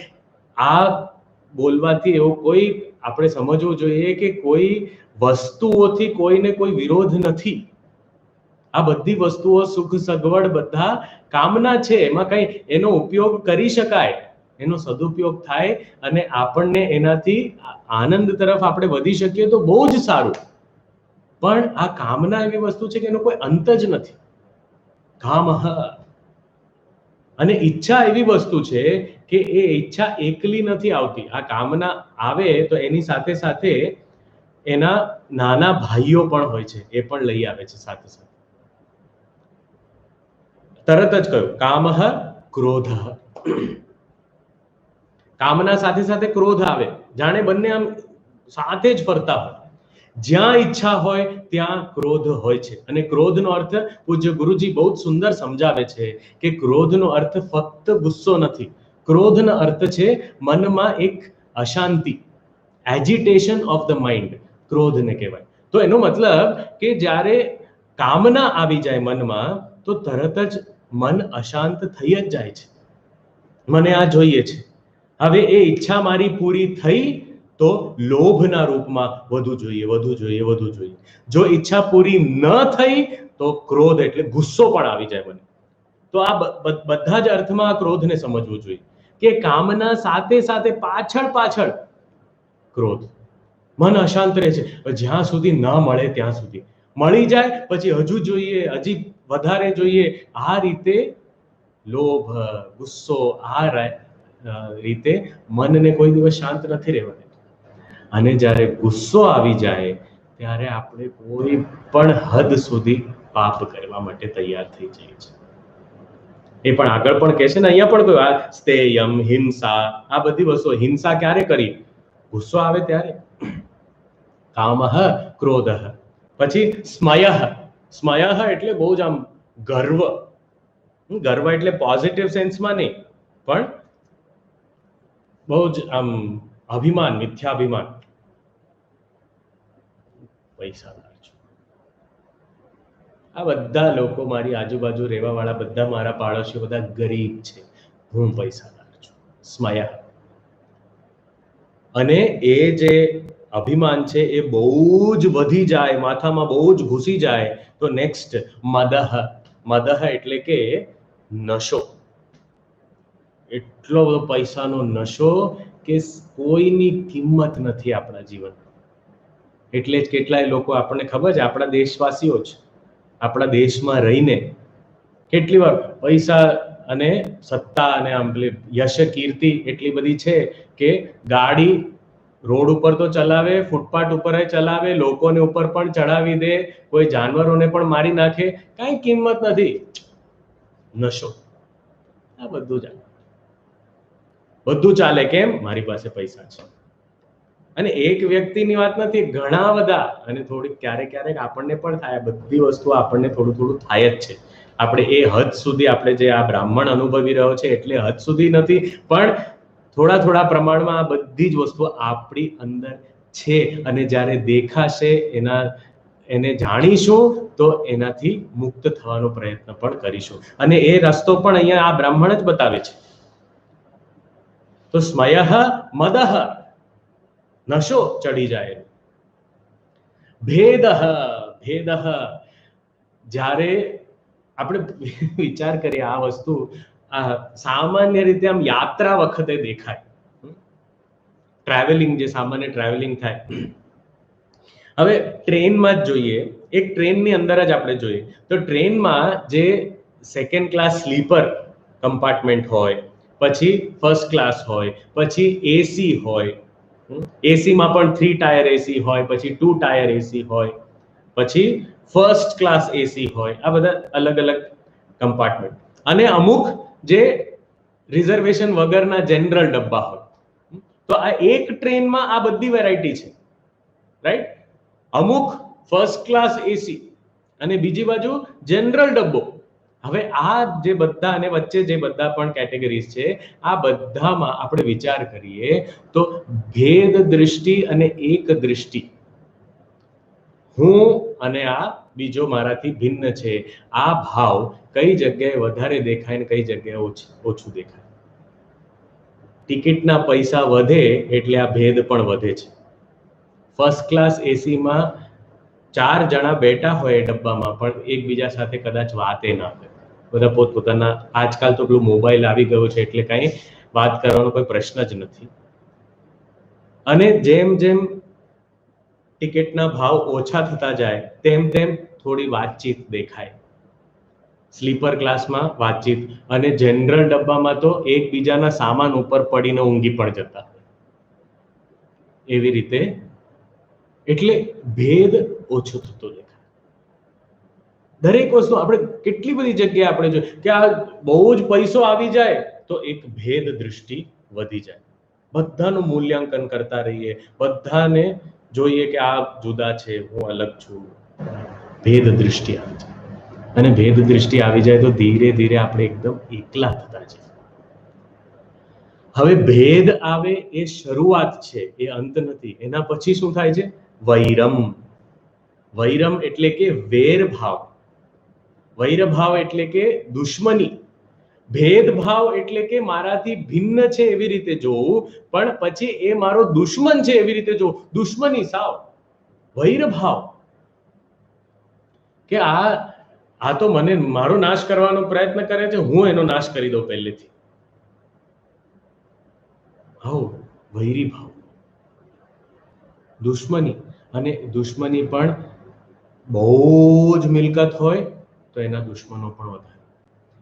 આ બોલવાથી એવું કોઈ આપણે સમજવું જોઈએ કે કોઈ વસ્તુઓથી કોઈને કોઈ વિરોધ નથી. આ બધી વસ્તુઓ, સુખ સગવડ બધા કામના છે. એમાં કઈ એનો ઉપયોગ કરી શકાય, એનો સદુપયોગ થાય અને આપણને એનાથી આનંદ તરફ આપણે વધી શકીએ તો બહુ જ સારું. પણ આ કામના એવી વસ્તુ છે કે એનો કોઈ અંત જ નથી. કામઃ. અને ઈચ્છા એવી વસ્તુ છે કે એ ઈચ્છા એકલી નથી આવતી. આ કામના આવે તો એની સાથે સાથે એના નાના ભાઈઓ પણ હોય છે, એ પણ લઈ આવે છે સાથે સાથે. તરત જ કહ્યું કામઃ ક્રોધઃ. કામના સાથે સાથે ક્રોધ આવે, જાણે બંને આમ સાથે જ ફરતા હોય. જ્યાં ઈચ્છા હોય ત્યાં ક્રોધ હોય છે. અને ક્રોધનો અર્થ પૂજ્ય ગુરુજી બહુ જ સુંદર સમજાવે છે કે ક્રોધનો અર્થ ફક્ત ગુસ્સો નથી. ક્રોધનો અર્થ છે મનમાં એક અશાંતિ, એજિટેશન ઓફ ધ માઇન્ડ, ક્રોધને કહેવાય. તો એનો મતલબ કે જ્યારે કામના આવી જાય મનમાં તો તરત જ મન અશાંત થઈ જ જાય છે. મને આ જોઈએ છે. હવે એ ઈચ્છા મારી પૂરી થઈ તો લોભના રૂપમાં વધુ જોઈએ, વધુ જોઈએ, વધુ જોઈએ. જો ઈચ્છા પૂરી ન થઈ તો ક્રોધ એટલે ગુસ્સો પણ આવી જાય મને. તો આ બધા જ અર્થમાં આ ક્રોધને સમજવું જોઈએ કે કામના સાથે સાથે પાછળ પાછળ ક્રોધ. મન અશાંત રહે છે જ્યાં સુધી ન મળે ત્યાં સુધી. મળી જાય પછી હજુ જોઈએ, હજી વધારે જોઈએ. આ રીતે લોભ, ગુસ્સો, આ રીતે મનને કોઈ દિવસ શાંત નથી રહેવા દેતું. અને જ્યારે ગુસ્સો આવી જાય ત્યારે આપણે કોઈ પણ હદ સુધી પાપ કરવા માટે તૈયાર થઈ જઈએ છીએ. એ પણ આગળ પણ કહે છે ને, અહીંયા પણ કહ્યું આ સ્તેયમ, હિંસા, આ બધી વસ્તુઓ. હિંસા ક્યારે કરી? ગુસ્સો આવે ત્યારે. કામઃ ક્રોધઃ. પછી સ્મયઃ. સ્મયઃ એટલે બહુ જ આમ ગર્વ. ગર્વ એટલે પોઝિટિવ સેન્સમાં નહીં, પણ બહુ જ આમ અભિમાન, મિથ્યાભિમાન. પૈસાદાર છું. આ બધા લોકો મારી આજુબાજુ રહેવા વાળા બધા મારા પાડોશીઓ બધા ગરીબ છે, હું પૈસાદાર છું. સ્મયઃ. અને એ જે અભિમાન છે એ બહુ જ વધી જાય, માથામાં બહુ જ ઘૂસી જાય તો નેક્સ્ટ મદઃ. મદઃ એટલે કે નશો. એટલો બધો પૈસાનો નશો કે કોઈની કિંમત નથી આપણા જીવનમાં. એટલે જ કેટલાય લોકો, આપણને ખબર છે, આપણા દેશવાસીઓ જ આપણા દેશમાં રહીને કેટલી વાર પૈસા અને સત્તા અને આમ યશ કીર્તિ એટલી બધી છે કે ગાડી રોડ ઉપર તો ચલાવે, ફૂટપાથ ઉપર ચલાવે, લોકોને ઉપર પણ ચડાવી દે, કોઈ જાનવરોને પણ મારી નાખે, કાંઈ કિંમત નથી. નશો. આ બધું ચાલે. કેમ? મારી પાસે પૈસા છે. અને એક વ્યક્તિની વાત નથી, ઘણા બધા. અને થોડીક ક્યારેક ક્યારેક આપણને પણ થાય, બધી વસ્તુ આપણને થોડું થોડું થાય જ છે. આપણે એ હદ સુધી, આપણે જે આ બ્રાહ્મણ અનુભવી રહ્યો છે એટલે હદ સુધી નથી, પણ થોડા થોડા પ્રમાણમાં આ બધી જ વસ્તુઓ આપણી અંદર છે. અને જ્યારે દેખાશે, એને જાણીશું તો એનાથી મુક્ત થવાનો પ્રયત્ન પણ કરીશું. અને એ રસ્તો પણ અહીંયા આ બ્રાહ્મણ જ બતાવે છે. તો સ્મયઃ મદઃ, નશો ચડી જાય. ભેદઃ. ભેદઃ. જ્યારે આપણે વિચાર કરીએ આ વસ્તુ સામાન્ય રીતે આમ યાત્રા વખતે દેખાય. ટ્રાવેલિંગ, જે સામાન્ય ટ્રાવેલિંગ થાય. હવે ટ્રેનમાં જ જોઈએ, એક ટ્રેનની અંદર જ આપણે જોઈએ તો ટ્રેનમાં જે સેકન્ડ ક્લાસ સ્લીપર કમ્પાર્ટમેન્ટ હોય, પછી ફર્સ્ટ ક્લાસ હોય, પછી એસી હોય, એસીમાં પણ 3 ટાયર એસી હોય, પછી 2 ટાયર એસી હોય, પછી ફર્સ્ટ ક્લાસ એસી હોય. આ બધા અલગ અલગ કમ્પાર્ટમેન્ટ. અને અમુક જે રિઝર્વેશન વગરના જનરલ ડબ્બા હોય. તો આ એક ટ્રેનમાં આ બધી વેરાયટી છે, રાઈટ. અમુક ફર્સ્ટ ક્લાસ એસી અને બીજી બાજુ જનરલ ડબ્બો. હવે આ જે બધા અને વચ્ચે જે બધા પણ કેટેગરીઝ છે, આ બધામાં આપણે વિચાર કરીએ તો ભેદ દૃષ્ટિ અને એક દૃષ્ટિ, હું અને આ બીજો મારાથી ભિન્ન છે, આ ભાવ કઈ જગ્યાએ વધારે દેખાય ને કઈ જગ્યાએ ઓછું દેખાય. ટિકિટના પૈસા વધે એટલે આ ભેદ પણ વધે છે. ફર્સ્ટ ક્લાસ એસીમાં 4 જણા બેઠા હોય ડબ્બામાં, પણ એકબીજા સાથે કદાચ વાતે ના કરે, બધા પોતપોતાના, આજકાલ તો પેલું મોબાઈલ આવી ગયો છે એટલે કઈ વાત કરવાનો કોઈ પ્રશ્ન જ નથી. અને જેમ જેમ ટિકિટના ભાવ ઓછા થતા જાય તેમ તેમ થોડી વાતચીત દેખાય. સ્લીપર ક્લાસમાં વાતચીત, અને જનરલ ડબ્બામાં તો એકબીજાના સામાન ઉપર પડીને ઊંઘી પણ જતા. એવી રીતે એટલે ભેદ ઓછો થતો દેખાય. દરેક વસ્તુ આપણે કેટલી બધી જગ્યાએ આપણે જોઈએ કે આ બહુ જ પૈસો આવી જાય તો એક ભેદ દૃષ્ટિ વધી જાય. બધાનું મૂલ્યાંકન કરતા રહીએ, બધાને જોઈએ કે આ જુદા છે, હું અલગ છું. ભેદ દૃષ્ટિ આવી જાય, અને ભેદ દૃષ્ટિ આવી જાય તો ધીરે ધીરે આપણે એકદમ એકલા થતા જઈએ. હવે ભેદ આવે એ શરૂઆત છે, એ અંત નથી. એના પછી શું થાય છે? વૈરમ. વૈરમ એટલે કે વેરભાવ. વૈરભાવ એટલે કે દુશ્મની. ભેદભાવ એટલે કે મારાથી ભિન્ન છે એવી રીતે જોવું, પણ પછી એ મારો દુશ્મન છે એવી રીતે જોવું. દુશ્મની સાવ. વૈરભાવ કે આ તો મને મારો નાશ કરવાનો પ્રયત્ન કરે છે, હું એનો નાશ કરી દઉં પહેલેથી. વૈરી ભાવ, દુશ્મની. અને દુશ્મની પણ બહુ જ મિલકત હોય તો એના દુશ્મનો પણ વધારે,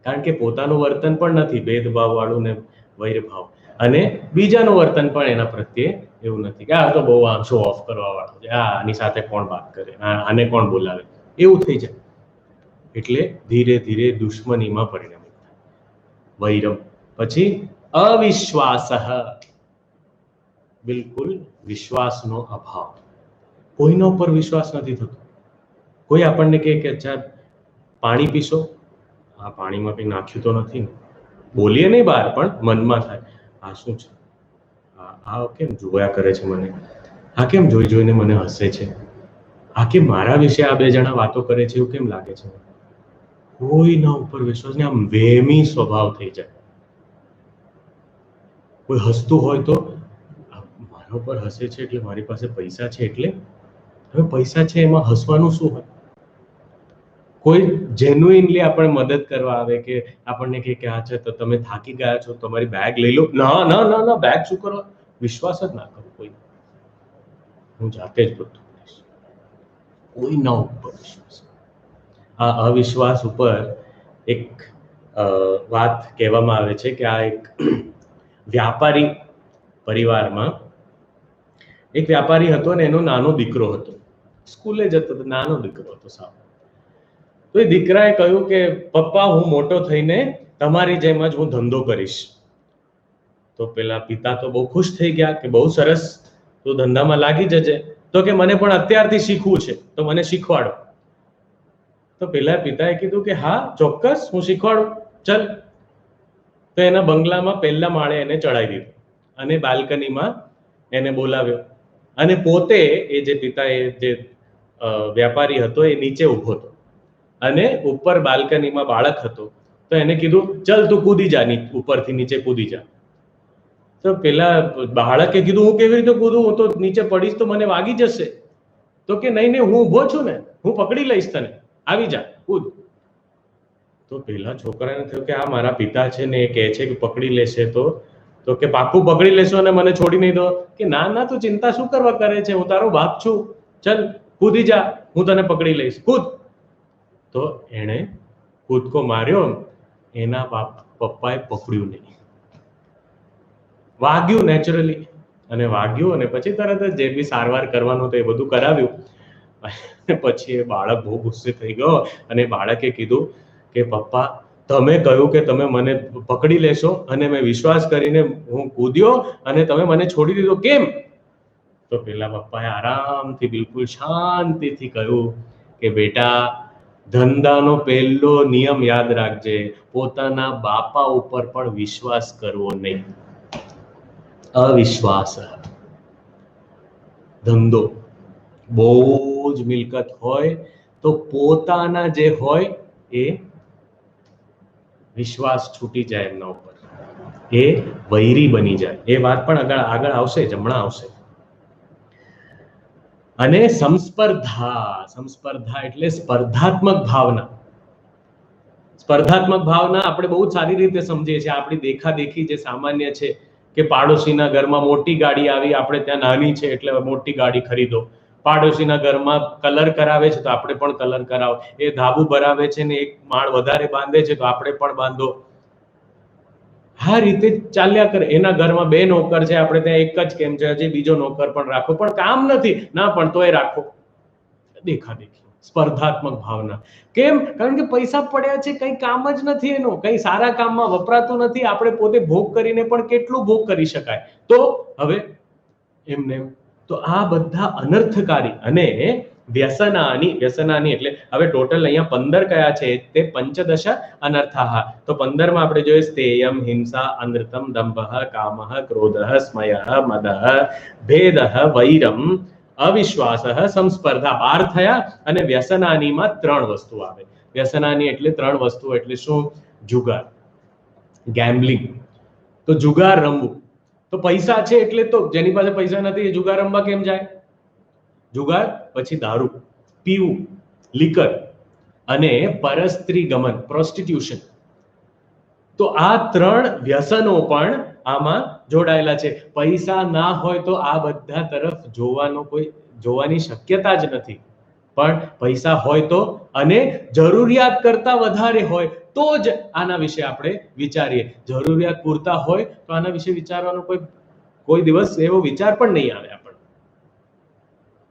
કારણ કે પોતાનું વર્તન પણ નથી ભેદભાવ વાળું ને વૈરભાવ, અને બીજાનું વર્તન પણ એના પ્રત્યે એવું નથી કે આ તો બહુ આમ શો ઓફ કરવા વાળો છે, આની સાથે કોણ વાત કરે, આને કોણ બોલાવે, એવું થઈ જાય. એટલે ધીરે ધીરે દુશ્મનીમાં પરિણમે. વૈરમ. પછી અવિશ્વાસ, બિલકુલ વિશ્વાસનો અભાવ. કોઈનો પર વિશ્વાસ નથી થતો. કોઈ આપણને કહે કે અચ્છા પાણી પીશો, આ પાણીમાં કંઈ નાખ્યું તો નથી ને, બોલીએ નહીં બહાર પણ મનમાં થાય આ શું છે, આ કેમ જોયા કરે છે મને, આ કેમ જોઈ જોઈને મને હસે છે, આ કેમ મારા વિશે આ બે જણા વાતો કરે છે, એવું કેમ લાગે છે. કોઈના ઉપર વિશ્વાસ નહીં, આમ વેમી સ્વભાવ થઈ જાય. કોઈ હસતું હોય તો મારા ઉપર હસે છે એટલે મારી પાસે પૈસા છે એટલે. હવે પૈસા છે એમાં હસવાનું શું હોય? કોઈ જેન્યુઇનલી આપણે મદદ કરવા આવે કે આપણને કહે કે આ છે તો તમે થાકી ગયા છો, તમારી બેગ લઈ લો, ના ના ના ના, બેગ શું કરવા, વિશ્વાસ જ ના કરો કોઈ. હું જાતે જ બધું કરીશ, કોઈના ઉપર વિશ્વાસ. આ અવિશ્વાસ ઉપર એક વાત કહેવામાં આવે છે કે આ એક વ્યાપારી પરિવારમાં એક વ્યાપારી હતો ને એનો નાનો દીકરો હતો, સ્કૂલે જતો હતો, નાનો દીકરો હતો સાવ. તો એ દીકરાએ કહ્યું કે પપ્પા હું મોટો થઈને તમારી જેમ જ હું ધંધો કરીશ. તો પેલા પિતા તો બહુ ખુશ થઈ ગયા કે બહુ સરસ, તું ધંધામાં લાગી જજે. તો કે મને પણ અત્યારથી શીખવું છે તો મને શીખવાડો. તો પેલા પિતાએ કીધું કે હા ચોક્કસ હું શીખવાડું, ચલ. તો એના બંગલામાં પહેલા માળે એને ચડાવી દીધો અને બાલ્કનીમાં એને બોલાવ્યો, અને પોતે એ જે પિતા એ જે વ્યાપારી હતો એ નીચે ઊભો હતો અને ઉપર બાલ્કનીમાં બાળક હતો. તો એને કીધું ચલ તું કૂદી જા, ઉપરથી નીચે કૂદી જા. તો પેલા બાળકે કીધું હું કેવી રીતે કૂદું, હું તો નીચે પડીશ તો મને વાગી જશે. તો કે નહીં નહીં, હું ઊભો છું ને, હું પકડી લઈશ તને, આવી જા, કૂદ. તો પેલા છોકરાને થયું કે આ મારા પિતા છે ને એ કહે છે કે પકડી લેશે તો કે પાક્કું પકડી લેશો અને મને છોડી નહીં દો. કે ના ના, તું ચિંતા શું કરવા કરે છે, હું તારો બાપ છું, ચલ કૂદી જા, હું તને પકડી લઈશ, કૂદ. તો એણે કૂદકો માર્યો, એના પપ્પાએ પકડ્યું નહીં, વાગ્યું નેચરલી, અને વાગ્યું અને પછી તરત જ જે બી સારવાર કરવાનું તો એ બધું કરાવ્યું. પછી એ બાળક બહુ ગુસ્સે થઈ ગયો અને બાળકે કીધું કે પપ્પા તમે કહ્યું કે તમે મને પકડી લેશો અને મેં વિશ્વાસ કરીને હું કૂદ્યો અને તમે મને છોડી દીધો, કેમ? તો પેલા પપ્પાએ આરામથી બિલકુલ શાંતિથી કહ્યું કે બેટા, ધંધાનો પહેલો નિયમ યાદ રાખજે, પોતાના બાપા ઉપર પણ વિશ્વાસ કરવો નહીં. અવિશ્વાસ. ધંધો બહુ જ મિલકત હોય તો પોતાના જે હોય એ વિશ્વાસ છૂટી જાય એમના ઉપર, એ વૈરી બની જાય. એ વાત પણ આગળ આવશે, હમણાં આવશે. અને સંસ્પર્ધા એટલે સ્પર્ધાત્મક ભાવના. સ્પર્ધાત્મક ભાવના આપણે બહુ સારી રીતે સમજીએ છીએ. આપણી દેખાદેખી જે સામાન્ય છે કે પાડોશીના ઘરમાં મોટી ગાડી આવી, આપણે ત્યાં નાની છે એટલે મોટી ગાડી ખરીદો. પાડોશીના ઘરમાં કલર કરાવે છે તો આપણે પણ કલર કરાવો. એ ધાબુ ભરાવે છે ને એક માળ વધારે બાંધે છે તો આપણે પણ બાંધો. આ રીતે ચાલ્યા કરે. એના ઘરમાં 2 નોકર છે, આપણે ત્યાં એક જ કેમ છે, હજી બીજો નોકર પણ રાખો, પણ કામ નથી ના પણ તોય રાખો. દેખાદેખી, સ્પર્ધાત્મક ભાવના. કેમ? કારણ કે પૈસા પડ્યા છે, કઈ કામ જ નથી એનું, કઈ સારા કામમાં વપરાતું નથી. આપણે પોતે ભોગ કરીને પણ કેટલું ભોગ કરી શકાય. તો હવે એમને તો આ બધા અનર્થકારી અને વ્યસનાની એટલે હવે ટોટલ અહીંયા 15 કયા છે તે પંચદશ અનર્થાહ. તો 15 માં આપણે જોઈએ સ્થેયમ, હિંસા, અનૃતમ, દંભઃ, કામઃ, ક્રોધઃ, સ્મયઃ, મદઃ, ભેદઃ, વૈરમ, અવિશ્વાસઃ, સંસ્પર્ધા 12 થયા. અને વ્યસનાનીમાં 3 વસ્તુ આવે. વ્યસનાની એટલે 3 વસ્તુ એટલે શું? જુગાર, ગેમ્બલિંગ. તો જુગાર રમવું, તો પૈસા છે એટલે તો, જેની પાસે પૈસા નથી એ જુગાર રમવા કેમ જાય? જુગાર, પછી દારૂ પીવું, લીકર, અને પરસ્ત્રી ગમન, પ્રોસ્ટિટ્યુશન. તો આ 3 વ્યસનો પણ આમાં જોડાયેલા છે. પૈસા ના હોય તો આ બધા તરફ જોવાની શક્યતા જ નથી. પણ પૈસા હોય તો, અને જરૂરિયાત કરતા વધારે હોય તો જ આના વિશે આપણે વિચારીએ. જરૂરિયાત પૂરતા હોય તો આના વિશે વિચારવાનો કોઈ દિવસ એવો વિચાર પણ નહીં આવે આપણને.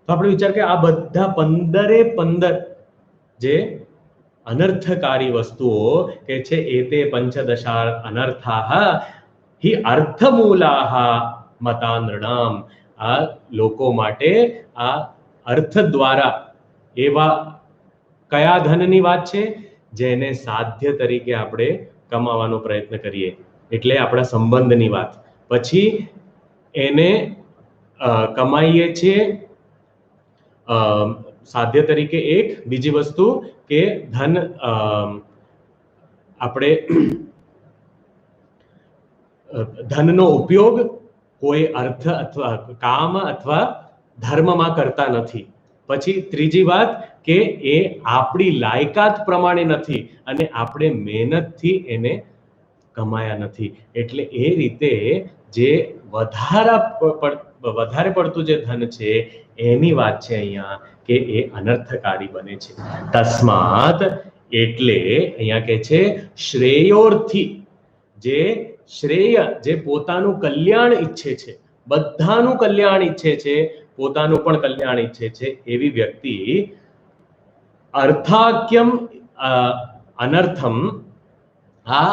તો આપણે વિચાર કે આ બધા 15 જે અનર્થકારી વસ્તુઓ કે છે એતે પંચદશા અનર્થાહ હિ અર્થમૂલાહ મતાનૃણામ. આ લોકો માટે આ અર્થ દ્વારા એવા કયા ધનની વાત છે? જેને સાધ્ય તરીકે આપણે કમાવાનો પ્રયત્ન કરીએ, એટલે આપણા સંબંધની વાત. પછી એને કમાઈએ છીએ સાધ્ય તરીકે. એક બીજી વસ્તુ કે ધન આપણે ધનનો ઉપયોગ કોઈ અર્થ અથવા કામ અથવા ધર્મમાં કરતા નથી. પછી ત્રીજી વાત કે એ આપણી લાયકાત પ્રમાણે નથી અને આપણે મહેનતથી એને કમાયા નથી. એટલે એ રીતે જે વધારે પડતું જે ધન છે એની વાત છે અહીંયા કે એ અનર્થકારી બને છે. તસ્માત એટલે અહીંયા કે છે શ્રેયોર્થી, જે શ્રેય, જે પોતાનું કલ્યાણ ઈચ્છે છે, બધાનું કલ્યાણ ઈચ્છે છે, પોતાનું પણ કલ્યાણ ઈચ્છે છે, એવી વ્યક્તિ અર્થાક્યમ અનર્થમ, આ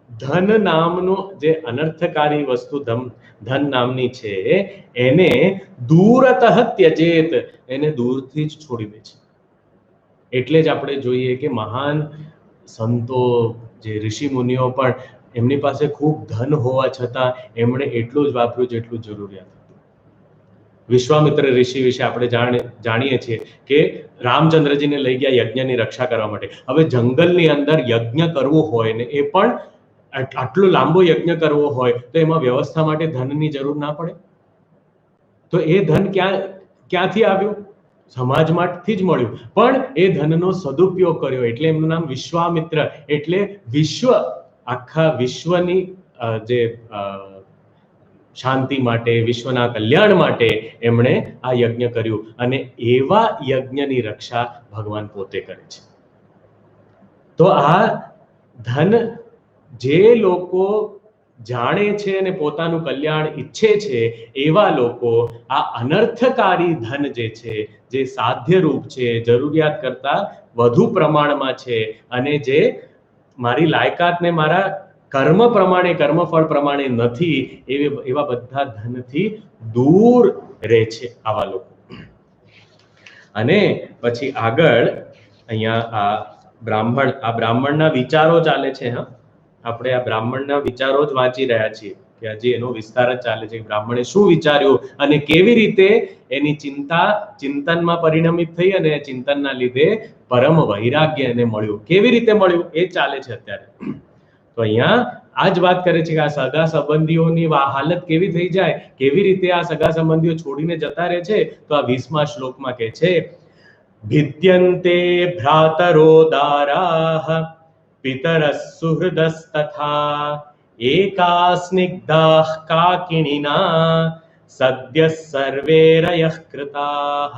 ધન નામનું જે અનર્થકારી વસ્તુ ધન નામની છે એને દૂરતઃ ત્યજેત, એને દૂરથી જ છોડી દે છે. એટલે જ આપણે જોઈએ કે મહાન સંતો, જે ઋષિ મુનિઓ પણ એમની પાસે ખૂબ ધન હોવા છતાં એમણે એટલું જ વાપર્યું જેટલું જરૂરિયાત હતું. વિશ્વામિત્ર ઋષિ વિશે આપણે જાણીએ છીએ કે રામચંદ્રજીને લઈ ગયા યજ્ઞની રક્ષા કરવા માટે. હવે જંગલની અંદર યજ્ઞ કરવો હોય ને એ પણ આટલો લાંબો યજ્ઞ કરવો હોય તો એમાં વ્યવસ્થા માટે ધનની જરૂર ના પડે? તો એ ધન ક્યાંથી આવ્યું? સમાજમાંથી જ મળ્યું. પણ એ ધનનો સદુપયોગ કર્યો એટલે એમનું નામ વિશ્વામિત્ર. એટલે આખા વિશ્વની જે શાંતિ માટે, વિશ્વના કલ્યાણ માટે એમણે આ યજ્ઞ કર્યું. અને એવા યજ્ઞની રક્ષા ભગવાન પોતે કરે છે. તો આ ધન જે લોકો જાણે છે અને પોતાનું કલ્યાણ ઈચ્છે છે એવા લોકો આ અનર્થકારી ધન જે છે, જે સાધ્ય રૂપ છે, જરૂરિયાત કરતા વધુ પ્રમાણમાં છે અને જે મારી લાયકાત ને મારા કર્મ પ્રમાણે, કર્મફળ પ્રમાણે નથી, એવા બધા ધનથી દૂર રહે છે આવા લોકો. અને પછી આગળ અહીંયા આ બ્રાહ્મણના વિચારો ચાલે છે. હા, આપણે આ બ્રાહ્મણના વિચારો જ વાંચી રહ્યા છીએ કે હજી એનો વિસ્તાર જ ચાલે છે. બ્રાહ્મણે શું વિચાર્યું અને કેવી રીતે એની ચિંતા ચિંતનમાં પરિણમિત થઈ અને ચિંતનના લીધે પરમ વૈરાગ્ય એને મળ્યું. કેવી રીતે મળ્યું એ ચાલે છે અત્યારે. તો અહીંયા આ જ વાત કરે છે કે આ સગા સંબંધીઓની હાલત કેવી થઈ જાય, કેવી રીતે આ સગા સંબંધીઓ છોડીને જતા રહે છે. તો આ 20મા શ્લોકમાં કહે છે, ભિદ્યન્તે ભ્રાતરો દારાહ પિતરઃ સુહૃદસ્તથા એકા સ્નિગ્ધાઃ કાકિણીના સદ્ય સર્વે રયઃ કૃતાઃ.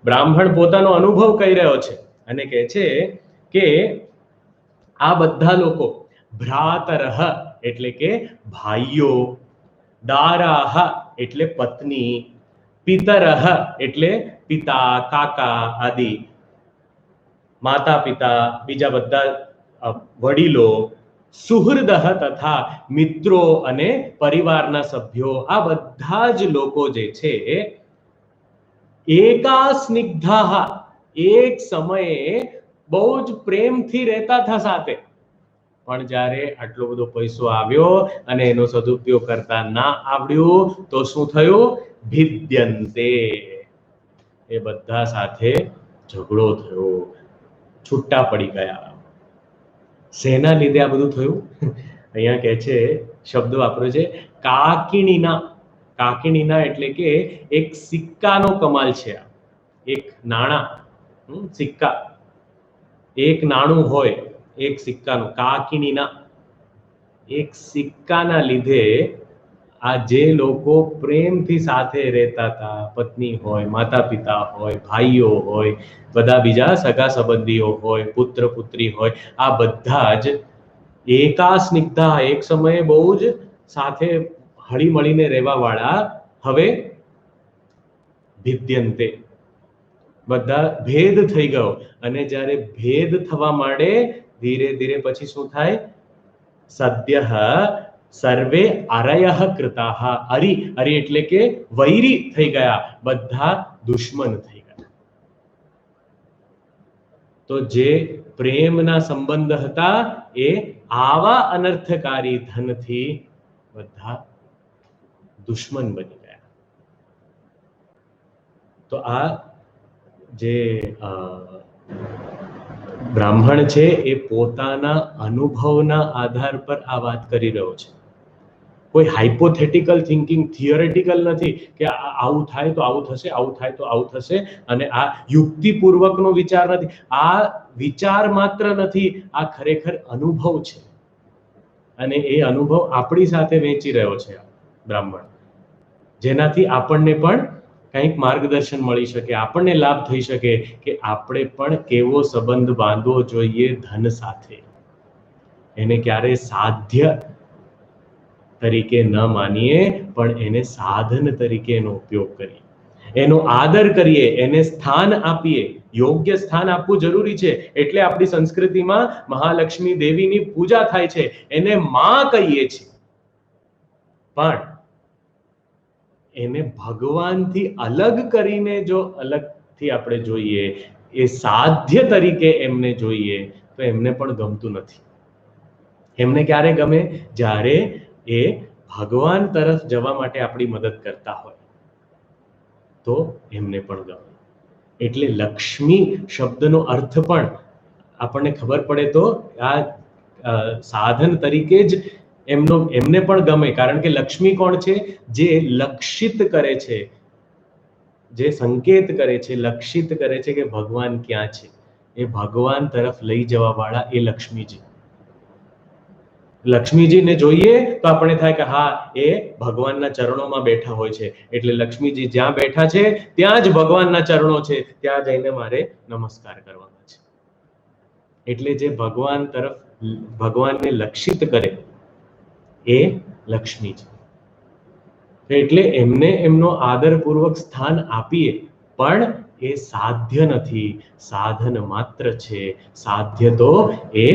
બ્રાહ્મણ પોતાનો અનુભવ કહી રહ્યો છે અને કહે છે કે આ બધા લોકો ભ્રાતરઃ એટલે કે ભાઈઓ, દારાહ એટલે પત્ની, પિતરઃ એટલે પિતા, કાકા આદિ, માતા પિતા, બીજા બધા વડીલો, સુહૃદઃ તથા મિત્રો અને પરિવારના સભ્યો, આ બધા જ લોકો જે છે એકા સ્નિગ્ધાઃ એક સમયે બહુ જ પ્રેમથી રહેતા હતા સાથે, પણ જ્યારે આટલો બધો પૈસો આવ્યો અને એનો સદુપયોગ કરતા ના આવડ્યું તો શું થયું? ભિદ્યન્તે, એ બધા સાથે ઝઘડો થયો, છૂટા પડી ગયા. શેના લીધે આ બધું થયું? અહીંયા કહે છે, શબ્દ વાપર્યો છે કાકિણીના. કાકિણીના એટલે કે એક સિક્કાનો કમાલ છે. એક નાણા, સિક્કા, એક નાણું હોય, એક સિક્કાનું, કાકિણીના, એક સિક્કાના લીધે આ જે લોકો પ્રેમથી સાથે રહેતા હતા, પત્ની હોય, માતા પિતા હોય, ભાઈઓ હોય, બધા બીજા સગા સંબંધીઓ હોય, પુત્ર પુત્રી હોય, આ બધા જ એકા સ્નિગ્ધા, એક સમયે બહુ જ સાથે હળી મળીને રહેવા વાળા હવે ભિદ્યન્તે, બધા ભેદ થઈ ગયો. અને જ્યારે ભેદ થવા માંડે ધીરે ધીરે પછી શું થાય? સદ્યઃ સર્વે અરયઃ કૃતાઃ. અરી, અરી એટલે કે વૈરી થઈ ગયા, બધા દુશ્મન થઈ ગયા. તો જે પ્રેમના સંબંધ હતા એ આવા અનર્થકારી ધનથી બધા દુશ્મન બની ગયા. તો આ જે બ્રાહ્મણ છે એ પોતાના અનુભવના આધાર પર આ વાત કરી રહ્યો છે. કોઈ હાઇપોથેટિકલ થિંકિંગ, થિયોરેટિકલ નથી કે આવું થાય તો આવું થશે, આવું થાય તો આવું થશે, અને આ યુક્તિપૂર્વકનો વિચાર નથી. આ વિચાર માત્ર નથી, આ ખરેખર અનુભવ છે. અને એ અનુભવ આપણી સાથે વહેંચી રહ્યો છે બ્રાહ્મણ, જેનાથી આપણને પણ કંઈક માર્ગદર્શન મળી શકે, આપણને લાભ થઈ શકે કે આપણે પણ કેવો સંબંધ બાંધવો જોઈએ ધન સાથે. એને ક્યારે સાધ્ય તરીકે ન માનીએ, પણ એને સાધન તરીકે એનો ઉપયોગ કરીએ, એનો આદર કરીએ, એને સ્થાન આપીએ. યોગ્ય સ્થાન આપવું જરૂરી છે. એટલે આપણી સંસ્કૃતિમાં મહાલક્ષ્મી દેવીની પૂજા થાય છે, એને માં કહીએ છીએ, પણ એને ભગવાનથી અલગ કરીને જો અલગથી આપણે જોઈએ, એ સાધ્ય તરીકે એમને જોઈએ, તો એમને પણ ગમતું નથી. એમને ક્યારે ગમે? જ્યારે એ ભગવાન તરફ જવા માટે આપણી મદદ કરતા હોય, તો એમને પણ ગમે. એટલે લક્ષ્મી શબ્દનો અર્થ પણ આપણને ખબર પડે તો આ સાધન તરીકે જ એમને પણ ગમે. કારણ કે લક્ષ્મી કોણ છે? જે લક્ષિત કરે છે, જે સંકેત કરે છે, લક્ષિત કરે છે કે ભગવાન ક્યાં છે. એ ભગવાન તરફ લઈ જવા વાળા એ લક્ષ્મીજી. લક્ષ્મીજીને જોઈએ તો આપણે થાય કે હા, એ ભગવાનના ચરણોમાં બેઠા હોય છે, એટલે લક્ષ્મીજી જ્યાં બેઠા છે ત્યાં જ ભગવાનના ચરણો છે, ત્યાં જઈને મારે નમસ્કાર કરવાના છે. એટલે જે ભગવાન તરફ ભગવાનને લક્ષિત કરે એ લક્ષ્મી છે. એટલે એમને એમનો આદરપૂર્વક સ્થાન આપીએ, પણ એ સાધ્ય નથી, સાધન માત્ર છે. સાધ્ય તો એ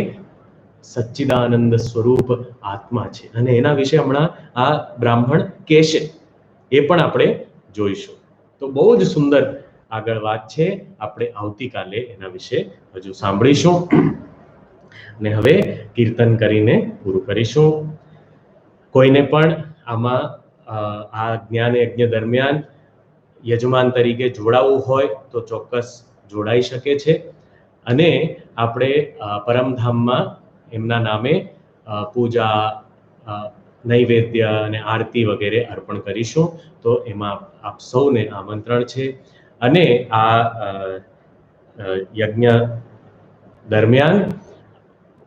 સચ્ચિદાનંદ સ્વરૂપ આત્મા છે, અને એના વિશે હમણાં આ બ્રાહ્મણ કહેશે, એ પણ આપણે જોઈશું. તો બહુ જ સુંદર આગળ વાત છે, આપણે આવતીકાલે એના વિશે હજુ સાંભળીશું. ને હવે કીર્તન કરીને પૂરું કરીશું. કોઈને પણ આમાં આ જ્ઞાન યજ્ઞ દરમિયાન યજમાન તરીકે જોડાવું હોય તો ચોક્કસ જોડાઈ શકે છે. અને આપણે પરમધામમાં એમના નામે પૂજા, નૈવેદ્ય અને આરતી વગેરે અર્પણ કરીશું. તો એમાં આપ સૌને આમંત્રણ છે. અને આ યજ્ઞ દરમિયાન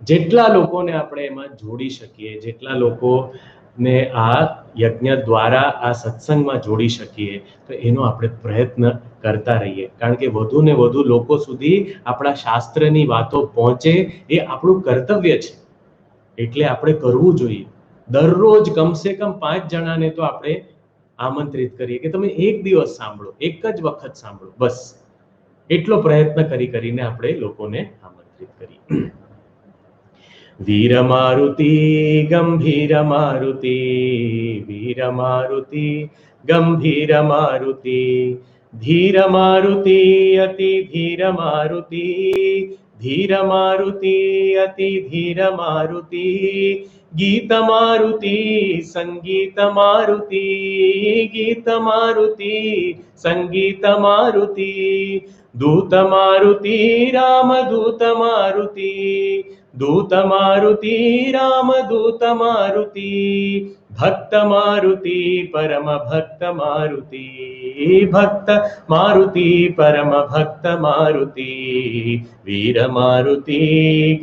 જેટલા લોકોને આપણે એમાં જોડી શકીએ, જેટલા લોકોને આ યજ્ઞ દ્વારા આ સત્સંગમાં જોડી શકીએ, તો એનો આપણે પ્રયત્ન કરતા રહીએ. કારણ કે વધુ ને વધુ લોકો સુધી આપણા શાસ્ત્રની વાતો પહોંચે એ આપણું કર્તવ્ય છે. એટલે આપણે કરવું જોઈએ. દરરોજ કમસે કમ 5 જણાને તો આપણે આમંત્રિત કરીએ કે તમે એક દિવસ સાંભળો, એક જ વખત સાંભળો, બસ એટલો પ્રયત્ન કરીને આપણે લોકોને આમંત્રિત કરીએ. વીર મારુતિ ગંભીર મારુતિ, વીર મારુતિ ગંભીર મારુતિ, ધીર મારુતિ અતિ ધીર મારુતિ, ધીર મારુતિ અતિ ધીર મારુતિ, ગીત મારુતિ સંગીત મારુતિ, ગીત મારુતિ સંગીત મારુતિ, દૂત મારુતિ રામ દૂત મારુતિ, દૂત મારુતિ રામ દૂત મારુતિ, ભક્ત મારુતિ પરમ ભક્ત મારુતિ, ભક્ત મારુતિ પરમ ભક્ત મારુતિ, વીર મારુતિ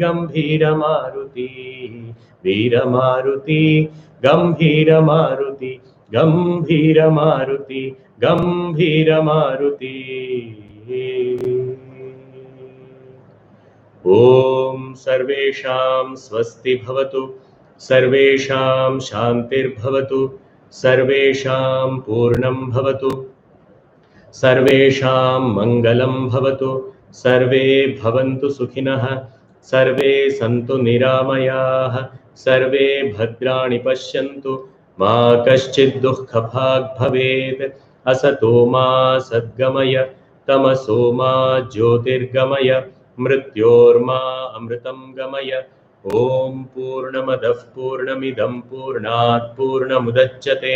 ગંભીર મારુતિ, વીર મારુતિ ગંભીર મારુતિ, ગંભીર મારુતિ ગંભીર મારુતિ. ઓમ સર્વેષાં સ્વસ્તિ ભવતુ, સર્વેષાં શાંતિર્ભવતુ, સર્વેષાં પૂર્ણં ભવતુ, સર્વેષાં મંગલં ભવતુ, સર્વે ભવन्तુ સુખિનઃ, સર્વે સन्तु નિરામયાઃ, સર્વે ભદ્રાણિ પશ્યन्तु, મા કશ્ચિत् દુઃખભાગ્ ભવેत्. असतो मा सद्गमय, तमसो मा ज्योतिर्गमय, मृत्योर्मा अमृतं गमय. ओम पूर्णमदः पूर्णमिदं पूर्णात् पूर्णमुदच्यते,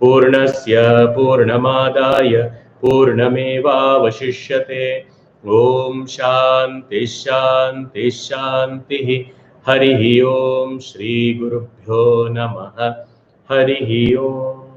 पूर्णस्य पूर्णमादाय पूर्णमेवावशिष्यते. ओम शांति शांति शांतिः. हरिः ओम. श्री गुरुभ्यो नमः. हरिः ओम.